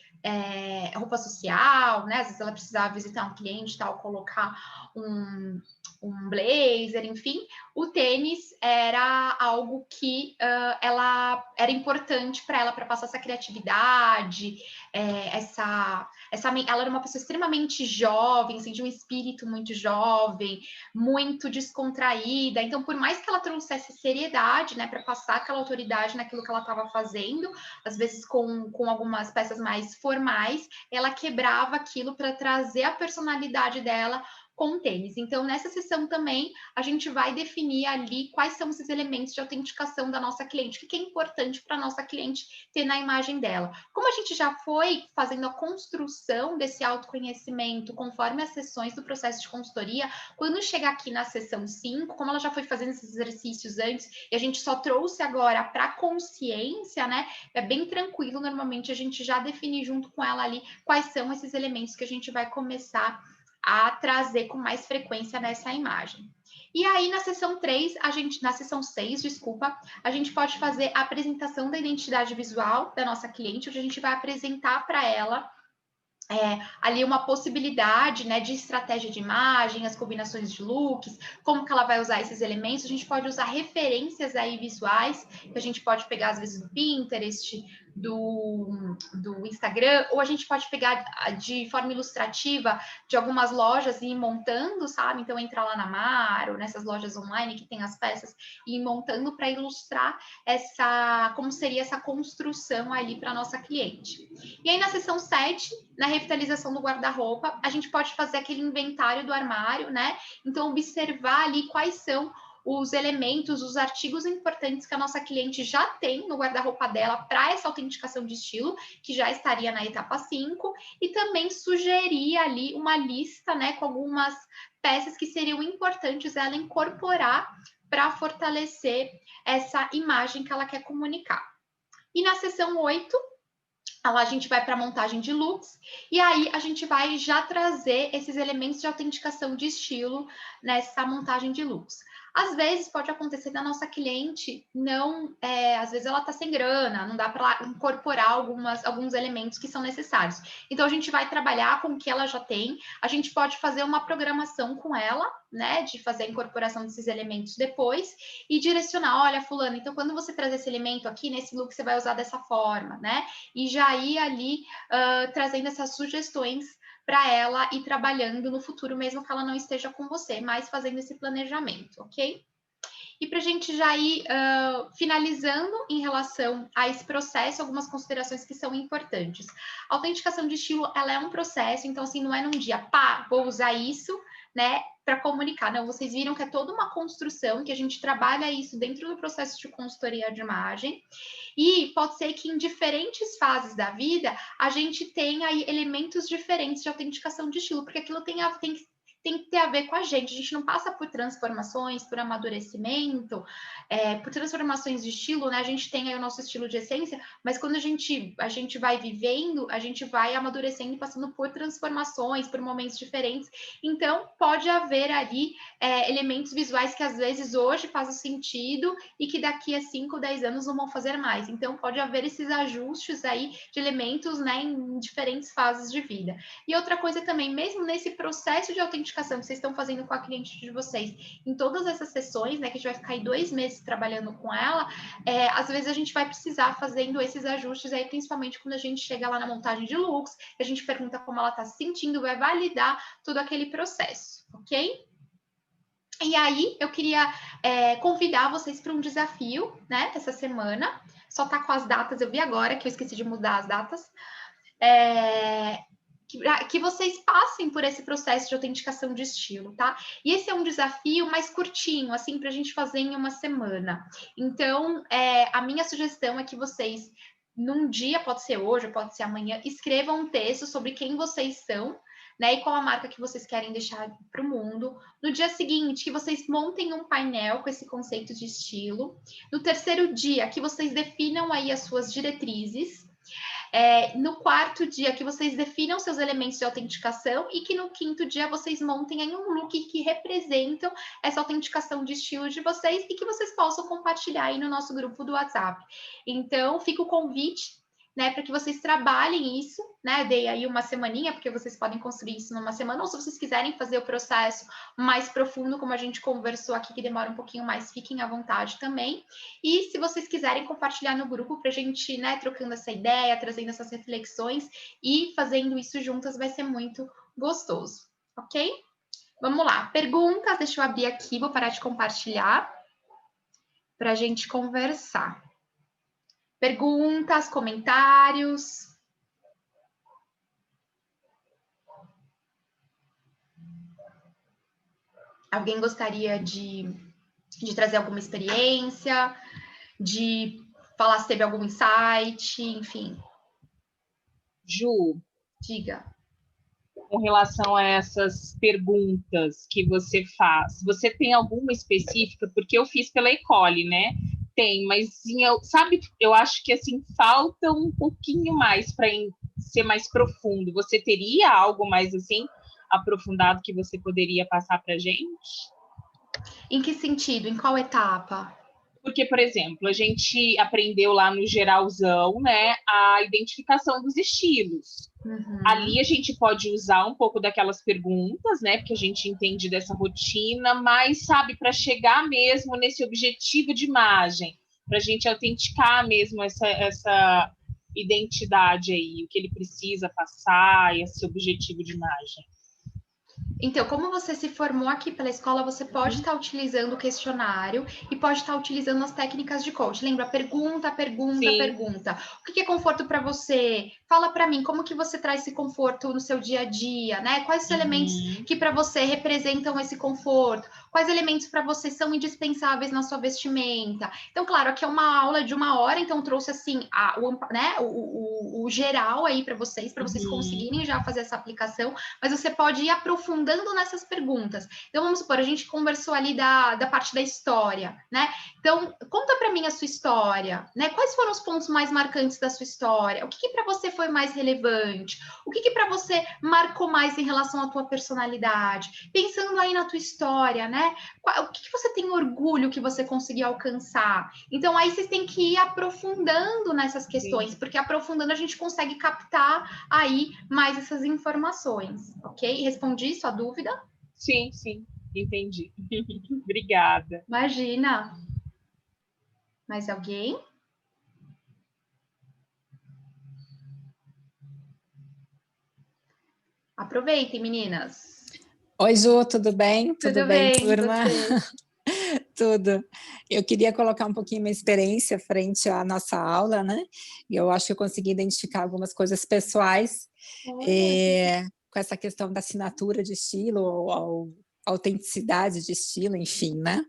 roupa social, né, às vezes ela precisava visitar um cliente, tal, colocar um blazer, enfim, o tênis era algo que ela era importante para ela, para passar essa criatividade, ela era uma pessoa extremamente jovem, assim, de um espírito muito jovem, muito descontraída. Então, por mais que ela trouxesse seriedade, né, para passar aquela autoridade naquilo que ela estava fazendo, às vezes com algumas peças mais formais, ela quebrava aquilo para trazer a personalidade dela com o tênis. Então, nessa sessão também, a gente vai definir ali quais são esses elementos de autenticação da nossa cliente, o que é importante para a nossa cliente ter na imagem dela. Como a gente já foi fazendo a construção desse autoconhecimento conforme as sessões do processo de consultoria, quando chegar aqui na sessão 5, como ela já foi fazendo esses exercícios antes, e a gente só trouxe agora para a consciência, né? É bem tranquilo, normalmente a gente já definir junto com ela ali quais são esses elementos que a gente vai começar a trazer com mais frequência nessa imagem. E aí, na sessão 3, na sessão 6, desculpa, a gente pode fazer a apresentação da identidade visual da nossa cliente, onde a gente vai apresentar para ela ali uma possibilidade, né, de estratégia de imagem, as combinações de looks, como que ela vai usar esses elementos. A gente pode usar referências aí visuais, que a gente pode pegar, às vezes, do Pinterest, do Instagram, ou a gente pode pegar de forma ilustrativa de algumas lojas e ir montando, sabe? Então, entrar lá na Mar, ou nessas lojas online que tem as peças, e ir montando para ilustrar como seria essa construção ali para nossa cliente. E aí, na sessão 7, na revitalização do guarda-roupa, a gente pode fazer aquele inventário do armário, né? Então, observar ali quais são os elementos, os artigos importantes que a nossa cliente já tem no guarda-roupa dela para essa autenticação de estilo, que já estaria na etapa 5, e também sugerir ali uma lista, né, com algumas peças que seriam importantes ela incorporar para fortalecer essa imagem que ela quer comunicar. E na sessão 8, a gente vai para a montagem de looks, e aí a gente vai já trazer esses elementos de autenticação de estilo nessa montagem de looks. Às vezes pode acontecer da nossa cliente às vezes ela está sem grana, não dá para incorporar alguns elementos que são necessários. Então a gente vai trabalhar com o que ela já tem, a gente pode fazer uma programação com ela, né, de fazer a incorporação desses elementos depois e direcionar, olha, fulano, então quando você trazer esse elemento aqui, nesse look você vai usar dessa forma, né? E já ir ali trazendo essas sugestões para ela ir trabalhando no futuro, mesmo que ela não esteja com você, mas fazendo esse planejamento, ok? E para a gente já ir finalizando em relação a esse processo, algumas considerações que são importantes. A autenticação de estilo, ela é um processo, então assim, não é num dia, pá, vou usar isso, né, para comunicar. Não, vocês viram que é toda uma construção, que a gente trabalha isso dentro do processo de consultoria de imagem, e pode ser que em diferentes fases da vida a gente tenha aí elementos diferentes de autenticação de estilo, porque aquilo tem que ter a ver com a gente não passa por transformações, por amadurecimento, por transformações de estilo, né? A gente tem aí o nosso estilo de essência, mas quando a gente vai vivendo, a gente vai amadurecendo e passando por transformações, por momentos diferentes. Então, pode haver ali elementos visuais que às vezes hoje fazem sentido e que daqui a 5 ou 10 anos não vão fazer mais. Então, pode haver esses ajustes aí de elementos, né, em diferentes fases de vida. E outra coisa também, mesmo nesse processo de autenticação que vocês estão fazendo com a cliente de vocês, em todas essas sessões, né, que a gente vai ficar aí 2 meses trabalhando com ela, às vezes a gente vai precisar fazendo esses ajustes aí, principalmente quando a gente chega lá na montagem de looks, a gente pergunta como ela está se sentindo, vai validar todo aquele processo, ok? E aí, eu queria convidar vocês para um desafio, né, essa semana, só tá com as datas, eu vi agora que eu esqueci de mudar as datas, que vocês passem por esse processo de autenticação de estilo, tá? E esse é um desafio mais curtinho, assim, para a gente fazer em uma semana. Então, a minha sugestão é que vocês, num dia, pode ser hoje, pode ser amanhã, escrevam um texto sobre quem vocês são, né? E qual a marca que vocês querem deixar para o mundo. No dia seguinte, que vocês montem um painel com esse conceito de estilo. No terceiro dia, que vocês definam aí as suas diretrizes. no quarto dia que vocês definam seus elementos de autenticação e que no quinto dia vocês montem aí um look que representam essa autenticação de estilo de vocês e que vocês possam compartilhar aí no nosso grupo do WhatsApp. Então, fica o convite, né, para que vocês trabalhem isso, né? Dei aí uma semaninha, porque vocês podem construir isso numa semana, ou se vocês quiserem fazer o processo mais profundo, como a gente conversou aqui, que demora um pouquinho mais, fiquem à vontade também. E se vocês quiserem compartilhar no grupo para a gente, né, trocando essa ideia, trazendo essas reflexões e fazendo isso juntas, vai ser muito gostoso, ok? Vamos lá, perguntas, deixa eu abrir aqui, vou parar de compartilhar para a gente conversar. Perguntas, comentários. Alguém gostaria de trazer alguma experiência, de falar se teve algum insight, enfim. Ju, Diga. com relação a essas perguntas que você faz, você tem alguma específica? Porque eu fiz pela Ecole, né? Tem, mas sabe, eu acho que assim falta um pouquinho mais para ser mais profundo. Você teria algo mais assim aprofundado que você poderia passar para a gente? Em que sentido? Em qual etapa? Porque, por exemplo, a gente aprendeu lá no geralzão, né, a identificação dos estilos. Uhum. Ali a gente pode usar um pouco daquelas perguntas, né, porque a gente entende dessa rotina, mas, sabe, para chegar mesmo nesse objetivo de imagem, para a gente autenticar mesmo essa identidade aí, o que ele precisa passar, esse objetivo de imagem. Então, como você se formou aqui pela escola, você pode estar utilizando o questionário e pode estar utilizando as técnicas de coach. Lembra? Pergunta, pergunta, Sim. pergunta. O que é conforto para você? Fala para mim, como que você traz esse conforto no seu dia a dia, né? Quais os elementos que para você representam esse conforto? Quais elementos para você são indispensáveis na sua vestimenta? Então, claro, aqui é uma aula de 1 hora, então trouxe assim o geral aí para vocês conseguirem já fazer essa aplicação, mas você pode ir aprofundando nessas perguntas. Então, vamos supor, a gente conversou ali da parte da história, né? Então, conta para mim a sua história, né? Quais foram os pontos mais marcantes da sua história? O que para você foi mais relevante? O que para você marcou mais em relação à tua personalidade? Pensando aí na tua história, né? O que você tem orgulho que você conseguiu alcançar? Então, aí vocês têm que ir aprofundando nessas questões, porque aprofundando a gente consegue captar aí mais essas informações, ok? Respondi sua dúvida? Sim, entendi. Obrigada. Imagina. Mais alguém? Aproveitem, meninas. Oi, Ju, tudo bem? Tudo bem, turma? você? Tudo. Eu queria colocar um pouquinho minha experiência frente à nossa aula, né? E eu acho que eu consegui identificar algumas coisas pessoais com essa questão da assinatura de estilo, ou autenticidade de estilo, enfim, né?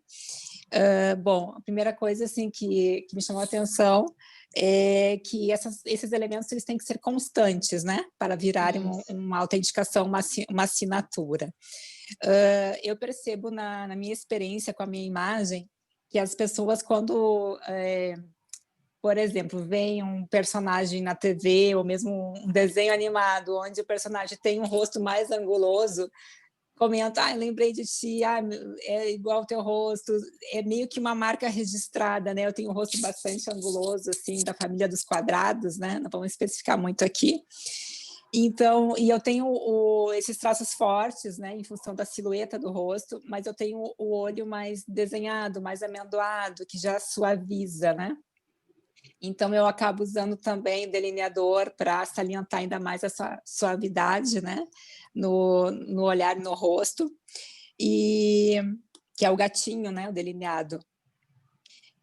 Bom, a primeira coisa assim, que me chamou a atenção é que esses elementos eles têm que ser constantes, né? Para virarem uma autenticação, uma assinatura. Eu percebo na minha experiência com a minha imagem que as pessoas, quando, por exemplo, veem um personagem na TV ou mesmo um desenho animado onde o personagem tem um rosto mais anguloso, comenta, lembrei de ti, é igual ao teu rosto, é meio que uma marca registrada, né? Eu tenho um rosto bastante anguloso, assim, da família dos quadrados, né? Não vamos especificar muito aqui. Então, e eu tenho esses traços fortes, né, em função da silhueta do rosto, mas eu tenho o olho mais desenhado, mais amendoado, que já suaviza, né? Então, eu acabo usando também o delineador para salientar ainda mais essa suavidade, né, no olhar e no rosto, e que é o gatinho, né, o delineado.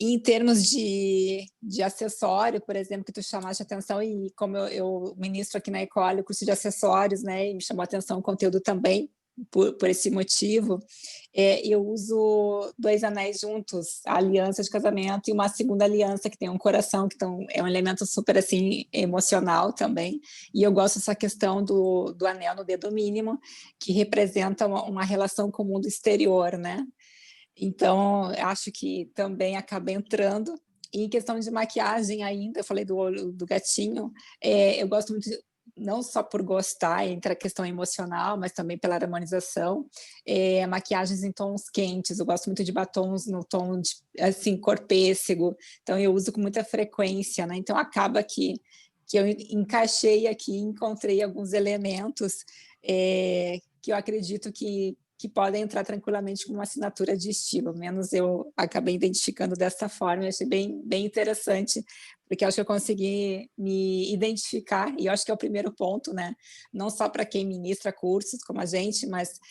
E em termos de acessório, por exemplo, que tu chamaste a atenção, e como eu ministro aqui na Ecole o curso de acessórios, né, e me chamou a atenção o conteúdo também, por esse motivo, eu uso 2 anéis juntos, a aliança de casamento e uma segunda aliança que tem um coração, que é um elemento super assim, emocional também, e eu gosto dessa questão do anel no dedo mínimo, que representa uma relação com o mundo exterior, né? Então, acho que também acaba entrando E em questão de maquiagem ainda, eu falei do olho do gatinho, eu gosto muito, não só por gostar, entre a questão emocional, mas também pela harmonização, maquiagens em tons quentes, eu gosto muito de batons no tom de, assim, cor pêssego, então eu uso com muita frequência, né? Então acaba que eu encaixei aqui, encontrei alguns elementos que eu acredito que podem entrar tranquilamente com uma assinatura de estilo, menos eu acabei identificando dessa forma, eu achei bem interessante, porque eu acho que eu consegui me identificar, e eu acho que é o primeiro ponto, né? Não só para quem ministra cursos como a gente, mas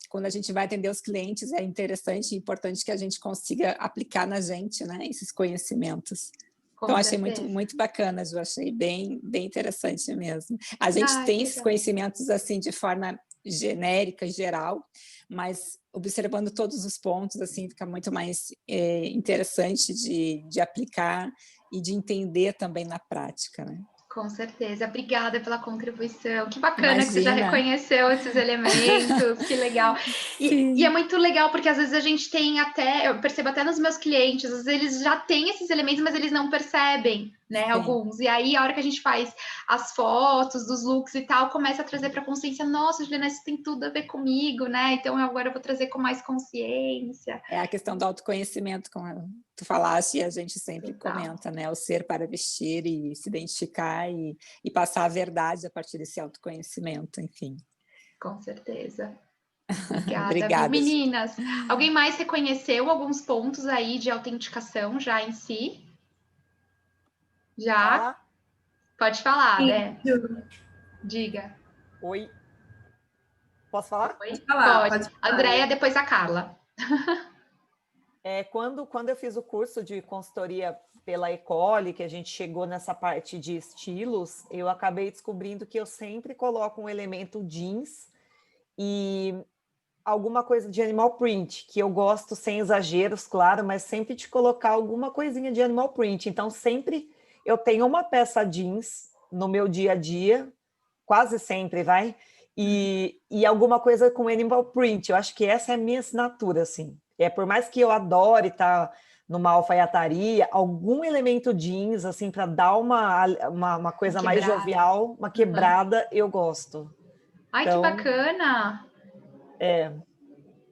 quando a gente vai atender os clientes, é interessante e importante que a gente consiga aplicar na gente, né, esses conhecimentos. Então, achei muito bacana, Ju, achei bem interessante mesmo. A gente tem esses conhecimentos assim de forma genérica, geral, mas observando todos os pontos, assim, fica muito mais interessante de aplicar e de entender também na prática, né? Com certeza. Obrigada pela contribuição. Que bacana Imagina. que você já reconheceu esses elementos, que legal. E é muito legal, porque às vezes a gente tem até, eu percebo até nos meus clientes, às vezes eles já têm esses elementos, mas eles não percebem, né, alguns. E aí, a hora que a gente faz as fotos dos looks e tal, começa a trazer para a consciência, nossa, Juliana, isso tem tudo a ver comigo, né? Então, agora eu vou trazer com mais consciência. É a questão do autoconhecimento, como tu falaste, e a gente sempre comenta, né? O ser para vestir e se identificar e passar a verdade a partir desse autoconhecimento, enfim. Com certeza. Obrigada, meninas. Alguém mais reconheceu alguns pontos aí de autenticação já em si? Já? Fala. Pode falar, né? Diga. Oi. Posso falar? Oi? Pode falar. Andréia, depois a Carla. Quando eu fiz o curso de consultoria pela Ecole, que a gente chegou nessa parte de estilos, eu acabei descobrindo que eu sempre coloco um elemento jeans e alguma coisa de animal print, que eu gosto sem exageros, claro, mas sempre de colocar alguma coisinha de animal print. Então, sempre eu tenho uma peça jeans no meu dia a dia, quase sempre, vai, e alguma coisa com animal print. Eu acho que essa é a minha assinatura, assim. Por mais que eu adore estar numa alfaiataria, algum elemento jeans, assim, para dar uma coisa mais jovial, uma quebrada, eu gosto. Ai, então, que bacana! É.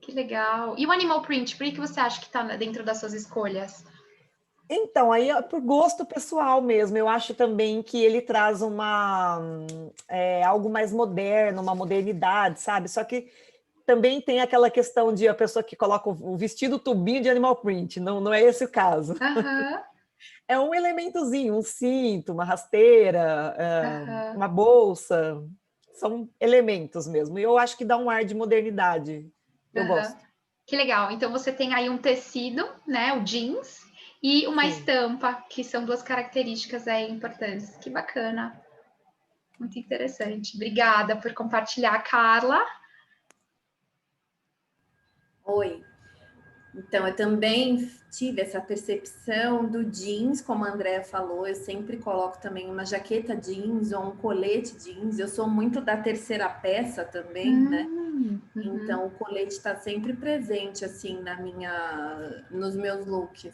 Que legal. E o animal print, por que você acha que está dentro das suas escolhas? Então, aí é por gosto pessoal mesmo. Eu acho também que ele traz algo mais moderno, uma modernidade, sabe? Só que também tem aquela questão de a pessoa que coloca o vestido tubinho de animal print. Não é esse o caso. É um elementozinho, um cinto, uma rasteira, uma bolsa. São elementos mesmo. E eu acho que dá um ar de modernidade. Eu gosto. Que legal. Então, você tem aí um tecido, né? O jeans. E uma estampa, que são duas características aí importantes. Que bacana. Muito interessante. Obrigada por compartilhar, Carla. Oi. Então, eu também tive essa percepção do jeans, como a Andrea falou, eu sempre coloco também uma jaqueta jeans ou um colete jeans. Eu sou muito da terceira peça também, né? Então, o colete está sempre presente, assim, nos meus looks.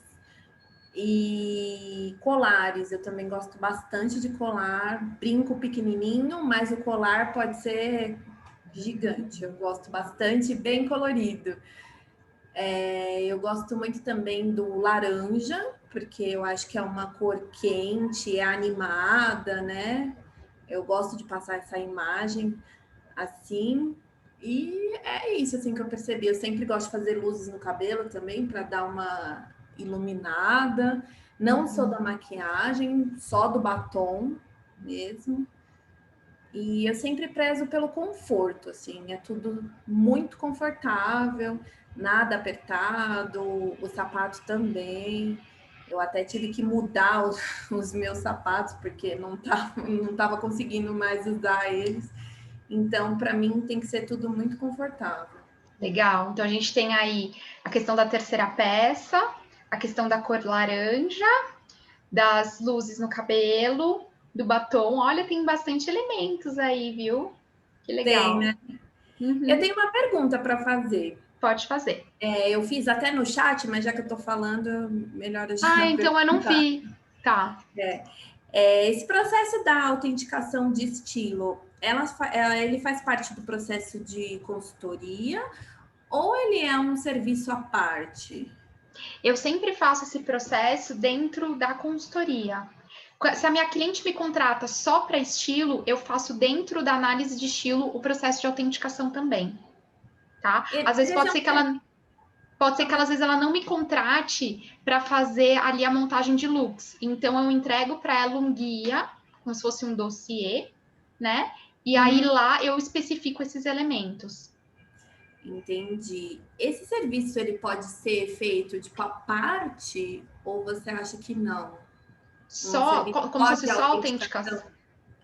E colares, eu também gosto bastante de colar, brinco pequenininho, mas o colar pode ser gigante, eu gosto bastante, bem colorido. Eu gosto muito também do laranja, porque eu acho que é uma cor quente, é animada, né? Eu gosto de passar essa imagem assim, e é isso assim que eu percebi. Eu sempre gosto de fazer luzes no cabelo também, para dar uma iluminada. Não sou da maquiagem, só do batom mesmo. E eu sempre prezo pelo conforto, assim, é tudo muito confortável, nada apertado, o sapato também. Eu até tive que mudar os meus sapatos, porque não tava conseguindo mais usar eles. Então, para mim, tem que ser tudo muito confortável. Legal. Então, a gente tem aí a questão da terceira peça, a questão da cor laranja, das luzes no cabelo, do batom. Olha, tem bastante elementos aí, viu? Que legal. Tem, né? Eu tenho uma pergunta para fazer. Pode fazer. Eu fiz até no chat, mas já que eu estou falando, melhor a gente então eu não vi. Tá. Esse processo da autenticação de estilo, ele faz parte do processo de consultoria ou ele é um serviço à parte? Eu sempre faço esse processo dentro da consultoria. Se a minha cliente me contrata só para estilo, eu faço dentro da análise de estilo o processo de autenticação também, tá? Às vezes pode ser que às vezes ela não me contrate para fazer ali a montagem de looks. Então eu entrego para ela um guia, como se fosse um dossiê, né? E aí lá eu especifico esses elementos. Entendi. Esse serviço ele pode ser feito tipo à parte ou você acha que não? Só como se fosse só autenticação.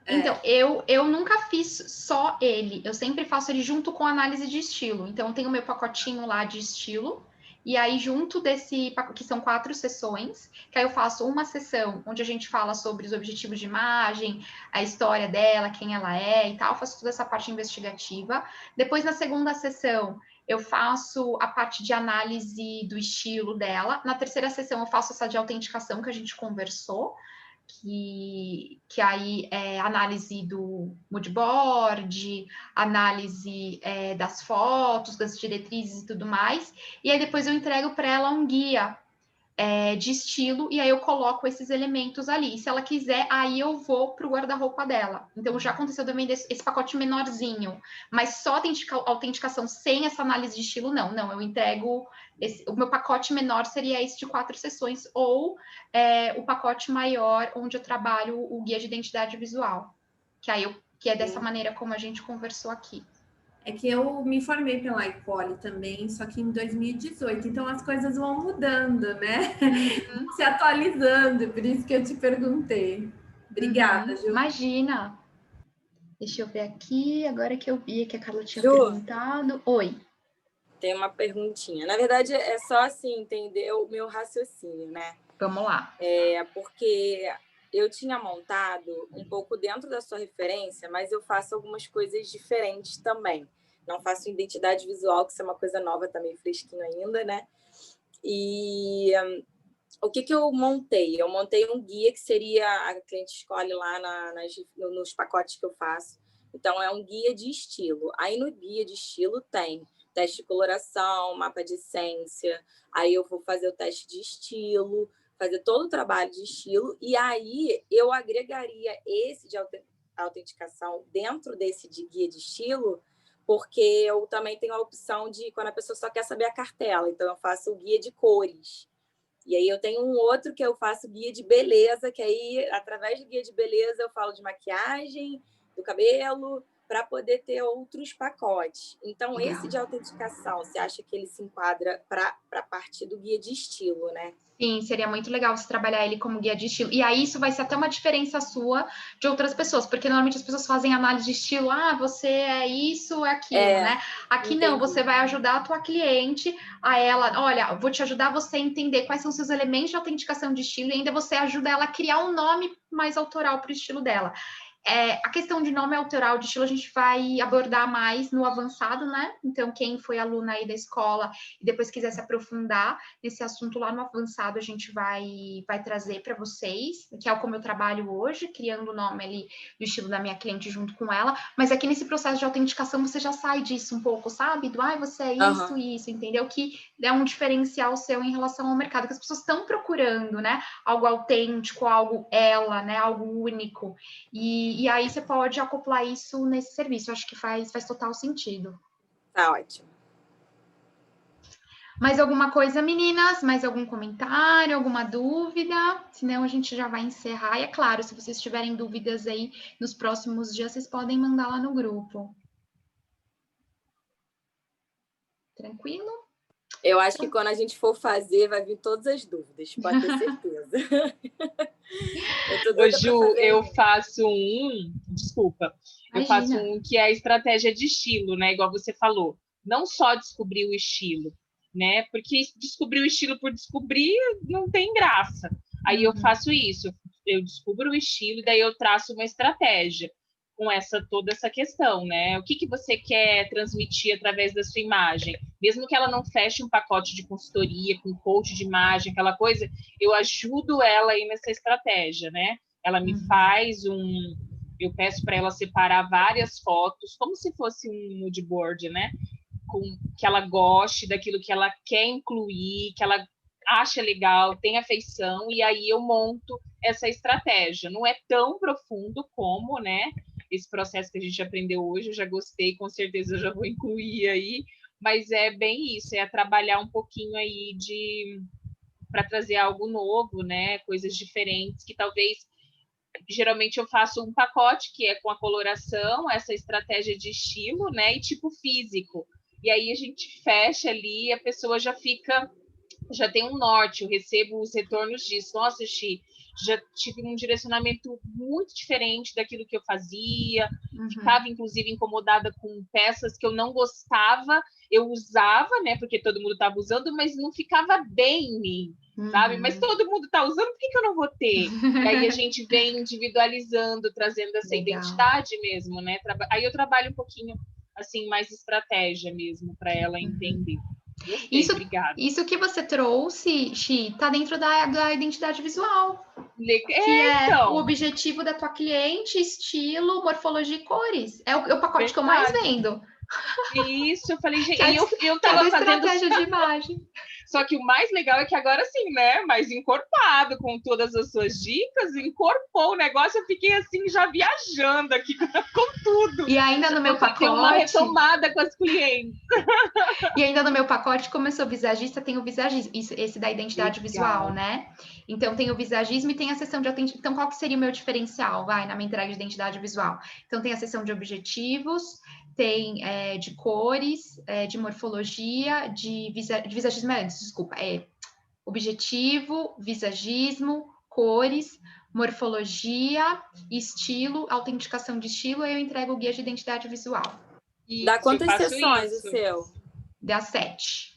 Então, eu nunca fiz só ele. Eu sempre faço ele junto com análise de estilo. Então, eu tenho o meu pacotinho lá de estilo. E aí, junto desse, que são 4 sessões, que aí eu faço uma sessão onde a gente fala sobre os objetivos de imagem, a história dela, quem ela é e tal. Eu faço toda essa parte investigativa. Depois, na segunda sessão, eu faço a parte de análise do estilo dela. Na terceira sessão, eu faço essa de autenticação que a gente conversou, que aí é análise do mood board, análise das fotos, das diretrizes e tudo mais. E aí depois eu entrego para ela um guia de estilo, e aí eu coloco esses elementos ali. E se ela quiser, aí eu vou para o guarda-roupa dela. Então, já aconteceu também esse pacote menorzinho, mas só autenticação sem essa análise de estilo, não. Não, eu entrego... o meu pacote menor seria esse de 4 sessões, ou o pacote maior, onde eu trabalho o guia de identidade visual, que é dessa maneira como a gente conversou aqui. É que eu me formei pela Ecole também, só que em 2018, então as coisas vão mudando, né? Se atualizando, por isso que eu te perguntei. Obrigada, Ju. Imagina! Deixa eu ver aqui, agora que eu vi que a Carla tinha Ju, perguntado. Oi. tem uma perguntinha. Na verdade, é só assim, entender o meu raciocínio, né? Vamos lá. Porque eu tinha montado um pouco dentro da sua referência, mas eu faço algumas coisas diferentes também. Não faço identidade visual, que isso é uma coisa nova, tá meio fresquinho ainda, né? E o que eu montei? Eu montei um guia que seria... A cliente escolhe lá nos pacotes que eu faço. Então, é um guia de estilo. Aí, no guia de estilo, tem teste de coloração, mapa de essência. Aí, eu vou fazer o teste de estilo, fazer todo o trabalho de estilo. E aí, eu agregaria esse de autenticação dentro desse de guia de estilo, porque eu também tenho a opção de, quando a pessoa só quer saber a cartela, então eu faço o guia de cores. E aí eu tenho um outro que eu faço guia de beleza, que aí, através do guia de beleza, eu falo de maquiagem, do cabelo, para poder ter outros pacotes. Então, Legal. Esse de autenticação, você acha que ele se enquadra para a parte do guia de estilo, né? Sim, seria muito legal você trabalhar ele como guia de estilo. E aí isso vai ser até uma diferença sua de outras pessoas, porque normalmente as pessoas fazem análise de estilo, você é isso, é aquilo, né? Aqui entendi. não, você vai ajudar a tua cliente, a ela, olha, vou te ajudar você a entender quais são os seus elementos de autenticação de estilo e ainda você ajuda ela a criar um nome mais autoral para o estilo dela. A questão de nome autoral de estilo a gente vai abordar mais no avançado, né? Então, quem foi aluna aí da escola e depois quiser se aprofundar nesse assunto lá no avançado, a gente vai trazer para vocês, que é como eu trabalho hoje, criando o nome ali do estilo da minha cliente junto com ela. Mas aqui nesse processo de autenticação você já sai disso um pouco, sabe? Você é isso, isso, entendeu? Que é um diferencial seu em relação ao mercado, que as pessoas estão procurando, né? Algo autêntico, algo né? Algo único. E aí você pode acoplar isso nesse serviço. Eu acho que faz total sentido. Tá ótimo. Mais alguma coisa, meninas? Mais algum comentário, alguma dúvida? Senão a gente já vai encerrar. E é claro, se vocês tiverem dúvidas aí nos próximos dias, vocês podem mandar lá no grupo. Tranquilo? Eu acho que quando a gente for fazer, vai vir todas as dúvidas, pode ter certeza. Ô, Ju, eu faço desculpa, eu faço um que é a estratégia de estilo, né? Igual você falou. Não só descobrir o estilo, né? Porque descobrir o estilo por descobrir não tem graça. Aí eu faço isso, eu descubro o estilo e daí eu traço uma estratégia. toda essa questão, né? O que você quer transmitir através da sua imagem? Mesmo que ela não feche um pacote de consultoria com coach de imagem, aquela coisa, eu ajudo ela aí nessa estratégia, né? Ela me faz eu peço para ela separar várias fotos, como se fosse um mood board, né? Que ela goste daquilo que ela quer incluir, que ela acha legal, tem afeição, e aí eu monto essa estratégia. Não é tão profundo como, né, esse processo que a gente aprendeu hoje, eu já gostei, com certeza eu já vou incluir aí, mas é bem isso, é trabalhar um pouquinho aí para trazer algo novo, né, coisas diferentes, que talvez, geralmente eu faço um pacote, que é com a coloração, essa estratégia de estilo, né, e tipo físico, e aí a gente fecha ali, a pessoa já tem um norte, eu recebo os retornos disso. Nossa, Xi, já tive um direcionamento muito diferente daquilo que eu fazia, ficava, inclusive, incomodada com peças que eu não gostava, eu usava, né, porque todo mundo estava usando, mas não ficava bem em mim, sabe? Mas todo mundo está usando, por que eu não vou ter? E aí a gente vem individualizando, trazendo essa identidade mesmo, né? Aí eu trabalho um pouquinho, assim, mais estratégia mesmo, para ela entender. Isso que você trouxe, Xi, tá dentro da identidade visual. Que então. O objetivo da tua cliente, estilo, morfologia e cores. É o pacote que eu mais vendo. Isso, eu falei, gente, eu tava fazendo estratégia de imagem. Só que o mais legal é que agora sim, né? Mais encorpado, com todas as suas dicas, encorpou o negócio, eu fiquei assim, já viajando aqui com tudo. E ainda no meu pacote... Deu uma retomada com as clientes. E ainda no meu pacote, como eu sou visagista, tem o visagismo, esse da identidade visual, né? Então, tem o visagismo e tem a sessão de autenticidade. Então, qual que seria o meu diferencial, na minha entrega de identidade visual? Então, tem a sessão de objetivos, tem de cores, de morfologia, de visagismo antes, desculpa. Objetivo, visagismo, cores, morfologia, estilo, autenticação de estilo, eu entrego o guia de identidade visual. Dá quantas sessões o seu? Dá 7.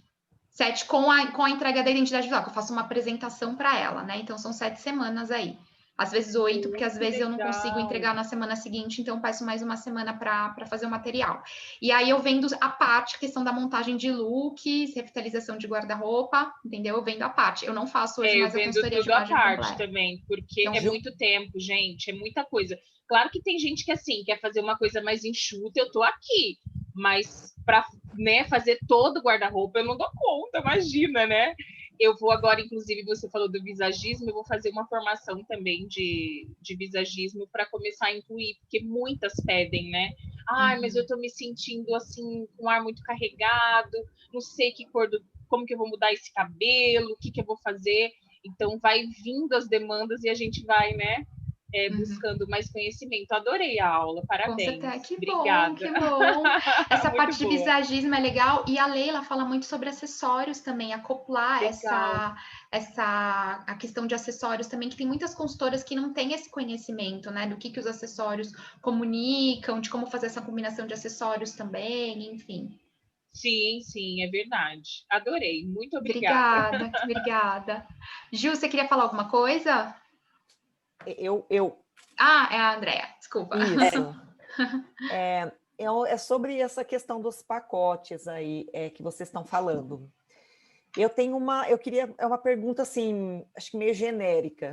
7 com a entrega da identidade visual, que eu faço uma apresentação para ela, né? Então, são 7 semanas aí. Às vezes 8, porque às vezes eu não consigo entregar na semana seguinte, então eu peço mais uma semana para fazer o material. E aí eu vendo a parte, a questão da montagem de looks, revitalização de guarda-roupa, entendeu? Eu vendo a parte. Eu não faço hoje mais a consultoria de imagem completa. Eu vendo tudo a parte também, porque então, é muito tempo, gente, é muita coisa. Claro que tem gente que, assim, quer fazer uma coisa mais enxuta, eu tô aqui, mas para, né, fazer todo o guarda-roupa eu não dou conta, imagina, né? Eu vou agora, inclusive, você falou do visagismo, eu vou fazer uma formação também de visagismo para começar a incluir, porque muitas pedem, né? Ai, mas eu tô me sentindo, assim, com o ar muito carregado, não sei como que eu vou mudar esse cabelo, o que eu vou fazer. Então, vai vindo as demandas e a gente vai, né, buscando mais conhecimento. Adorei a aula, parabéns. Que obrigada. Bom, que bom. Essa parte de visagismo é legal. E a Leila fala muito sobre acessórios também, acoplar a questão de acessórios também, que tem muitas consultoras que não têm esse conhecimento, né, do que os acessórios comunicam, de como fazer essa combinação de acessórios também, enfim. Sim, é verdade. Adorei, muito obrigada. Obrigada. Ju, você queria falar alguma coisa? Ah, é a Andrea, desculpa. Isso. É sobre essa questão dos pacotes aí que vocês estão falando. É uma pergunta assim, acho que meio genérica.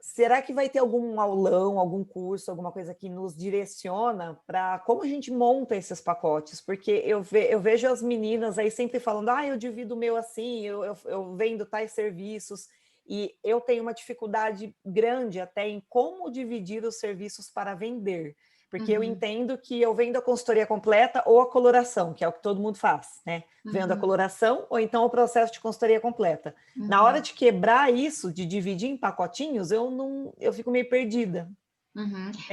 Será que vai ter algum aulão, algum curso, alguma coisa que nos direciona para como a gente monta esses pacotes? Porque eu vejo as meninas aí sempre falando, eu divido o meu assim, eu vendo tais serviços, e eu tenho uma dificuldade grande até em como dividir os serviços para vender. Porque eu entendo que eu vendo a consultoria completa ou a coloração, que é o que todo mundo faz, né? Vendo a coloração ou então o processo de consultoria completa. Na hora de quebrar isso, de dividir em pacotinhos, eu fico meio perdida.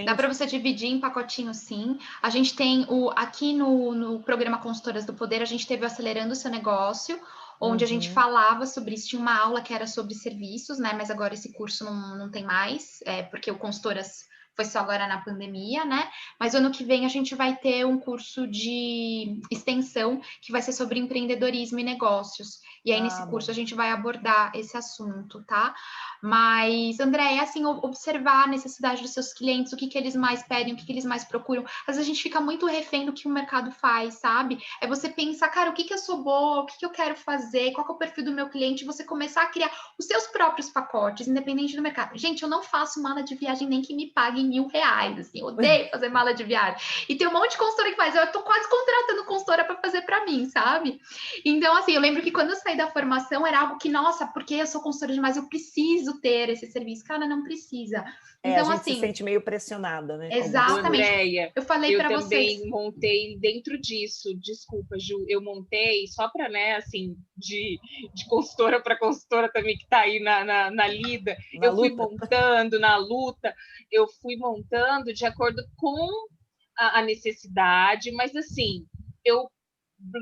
Dá para você dividir em pacotinhos, sim. A gente tem aqui no programa Consultoras do Poder, a gente teve o Acelerando o Seu Negócio, onde a gente falava sobre isso. Tinha uma aula que era sobre serviços, né? Mas agora esse curso não tem mais, porque o Consultoras foi só agora na pandemia, né? Mas o ano que vem a gente vai ter um curso de extensão que vai ser sobre empreendedorismo e negócios. E aí, nesse curso, a gente vai abordar esse assunto, tá? Mas, André, é assim, observar a necessidade dos seus clientes, o que eles mais pedem, o que eles mais procuram. Às vezes a gente fica muito refém do que o mercado faz, sabe? É você pensar, cara, o que eu sou boa, o que eu quero fazer, qual que é o perfil do meu cliente, e você começar a criar os seus próprios pacotes, independente do mercado. Gente, eu não faço mala de viagem nem que me paguem R$1.000, assim, eu odeio fazer mala de viagem. E tem um monte de consultora que faz, eu tô quase contratando consultora para fazer para mim, sabe? Então, assim, eu lembro que quando eu saí da formação era algo que, nossa, porque eu sou consultora demais, eu preciso ter esse serviço. Cara, não precisa. Então, a gente assim, se sente meio pressionada, né? Exatamente. Andréia, eu falei para vocês. Eu também montei dentro disso, desculpa, Ju, eu montei só para, né, assim, de consultora para consultora também que está aí na lida, fui montando na luta, eu fui montando de acordo com a necessidade, mas assim, eu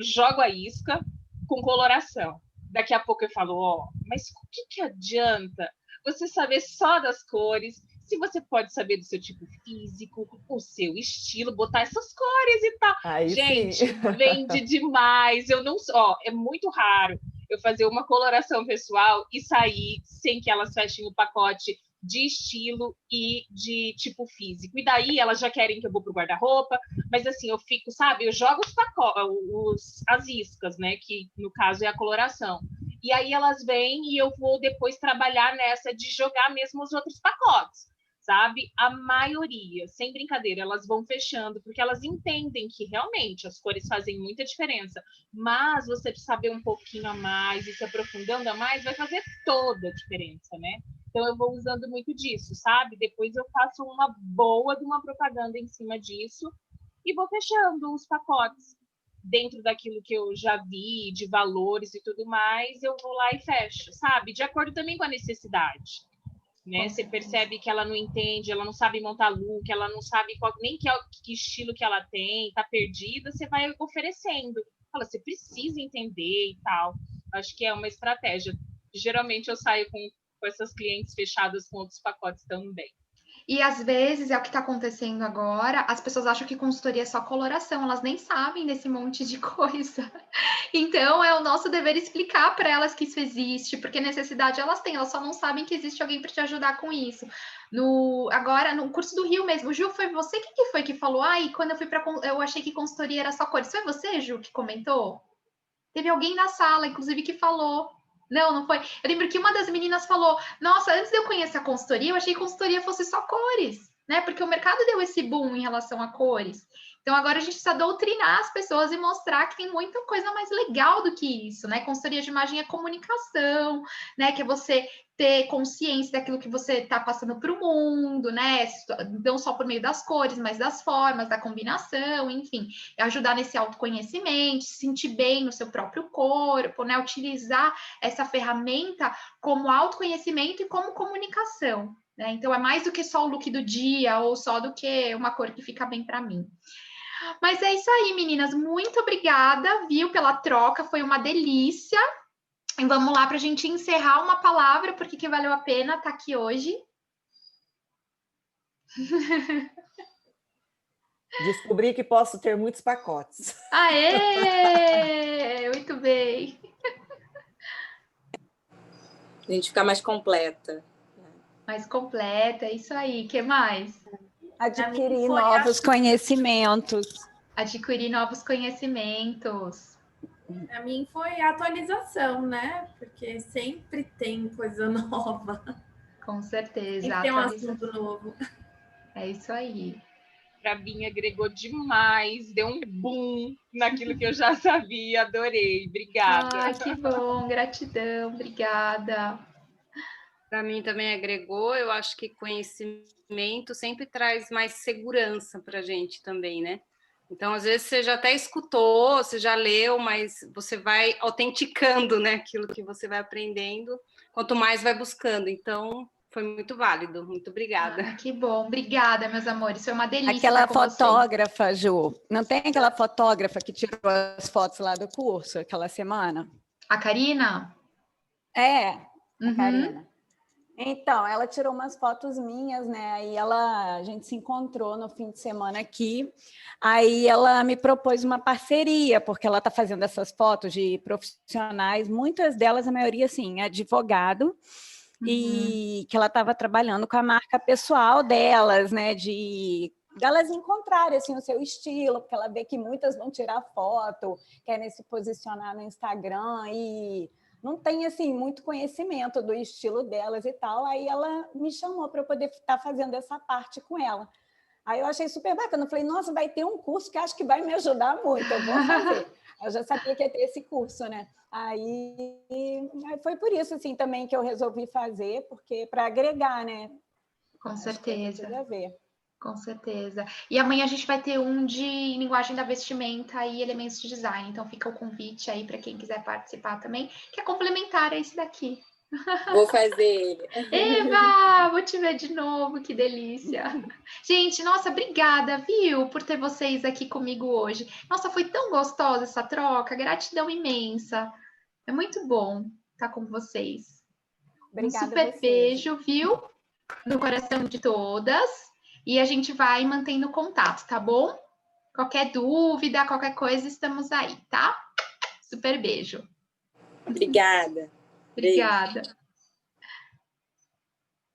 jogo a isca com coloração. Daqui a pouco eu falo, mas o que adianta você saber só das cores, se você pode saber do seu tipo físico, o seu estilo, botar essas cores e tal. Aí gente, sim. vende demais. Eu não, é muito raro eu fazer uma coloração pessoal e sair sem que elas fechem o pacote de estilo e de tipo físico. E daí elas já querem que eu vou pro guarda-roupa, mas assim, eu fico, sabe, eu jogo as iscas, né, que no caso é a coloração. E aí elas vêm e eu vou depois trabalhar nessa de jogar mesmo os outros pacotes, sabe? A maioria, sem brincadeira, elas vão fechando, porque elas entendem que realmente as cores fazem muita diferença, mas você precisa saber um pouquinho a mais e se aprofundando a mais, vai fazer toda a diferença, né? Então, eu vou usando muito disso, sabe? Depois eu faço uma boa de uma propaganda em cima disso e vou fechando os pacotes. Dentro daquilo que eu já vi, de valores e tudo mais, eu vou lá e fecho, sabe? De acordo também com a necessidade. Né? Você percebe que ela não entende, ela não sabe montar look, ela não sabe nem que estilo que ela tem, tá perdida, você vai oferecendo. Fala, você precisa entender e tal. Acho que é uma estratégia. Geralmente eu saio com essas clientes fechadas com outros pacotes também. E às vezes é o que está acontecendo agora, as pessoas acham que consultoria é só coloração, elas nem sabem desse monte de coisa. Então é o nosso dever explicar para elas que isso existe, porque necessidade elas têm, elas só não sabem que existe alguém para te ajudar com isso. Agora, no curso do Rio mesmo, Ju, foi você que foi que falou, quando eu fui para eu achei que consultoria era só cores. Foi você, Ju, que comentou? Teve alguém na sala, inclusive, que falou. Não foi. Eu lembro que uma das meninas falou, nossa, antes de eu conhecer a consultoria, eu achei que consultoria fosse só cores, né? Porque o mercado deu esse boom em relação a cores. Então, agora a gente precisa doutrinar as pessoas e mostrar que tem muita coisa mais legal do que isso, né? Consultoria de imagem é comunicação, né? Que é você ter consciência daquilo que você está passando para o mundo, né? Não só por meio das cores, mas das formas, da combinação, enfim. Ajudar nesse autoconhecimento, se sentir bem no seu próprio corpo, né? Utilizar essa ferramenta como autoconhecimento e como comunicação, né? Então, é mais do que só o look do dia ou só do que uma cor que fica bem para mim. Mas é isso aí, meninas. Muito obrigada, viu, pela troca. Foi uma delícia. E vamos lá para a gente encerrar uma palavra, porque que valeu a pena estar aqui hoje. Descobri que posso ter muitos pacotes. Aê! Muito bem. A gente fica mais completa. Mais completa, é isso aí. O que mais? Adquirir novos conhecimentos. Adquirir novos conhecimentos. Para mim foi a atualização, né? Porque sempre tem coisa nova. Com certeza. Sempre tem um assunto novo. É isso aí. Para mim, agregou demais, deu um boom naquilo que eu já sabia, adorei. Obrigada. Ai, que bom, gratidão, obrigada. Para mim também agregou, eu acho que conhecimento sempre traz mais segurança para a gente também, né? Então, às vezes, você já até escutou, você já leu, mas você vai autenticando, né, aquilo que você vai aprendendo, quanto mais vai buscando. Então, foi muito válido. Muito obrigada. Que bom. Obrigada, meus amores. Foi uma delícia. Aquela fotógrafa, Ju, não tem aquela fotógrafa que tirou as fotos lá do curso aquela semana? A Karina? A Karina. Então, ela tirou umas fotos minhas, né? Aí a gente se encontrou no fim de semana aqui. Aí ela me propôs uma parceria, porque ela está fazendo essas fotos de profissionais, muitas delas, a maioria, assim, advogado, e que ela estava trabalhando com a marca pessoal delas, né? Delas encontrarem assim, o seu estilo, porque ela vê que muitas vão tirar foto, querem se posicionar no Instagram e não tem assim muito conhecimento do estilo delas e tal. Aí ela me chamou para eu poder estar fazendo essa parte com ela. Aí eu achei super bacana. Eu falei, nossa, vai ter um curso que acho que vai me ajudar muito, eu vou fazer. Eu já sabia que ia ter esse curso, né? Aí foi por isso assim também que eu resolvi fazer, porque para agregar, né? Com certeza. Tudo a ver. Com certeza. E amanhã a gente vai ter um de linguagem da vestimenta e elementos de design. Então fica o convite aí para quem quiser participar também, que é complementar a esse daqui. Vou fazer ele. Eva, vou te ver de novo, que delícia. Gente, nossa, obrigada, viu, por ter vocês aqui comigo hoje. Nossa, foi tão gostosa essa troca, gratidão imensa. É muito bom estar com vocês. Obrigada Um super a você, beijo, viu? No coração de todas. E a gente vai mantendo contato, tá bom? Qualquer dúvida, qualquer coisa, estamos aí, tá? Super beijo. Obrigada. Obrigada.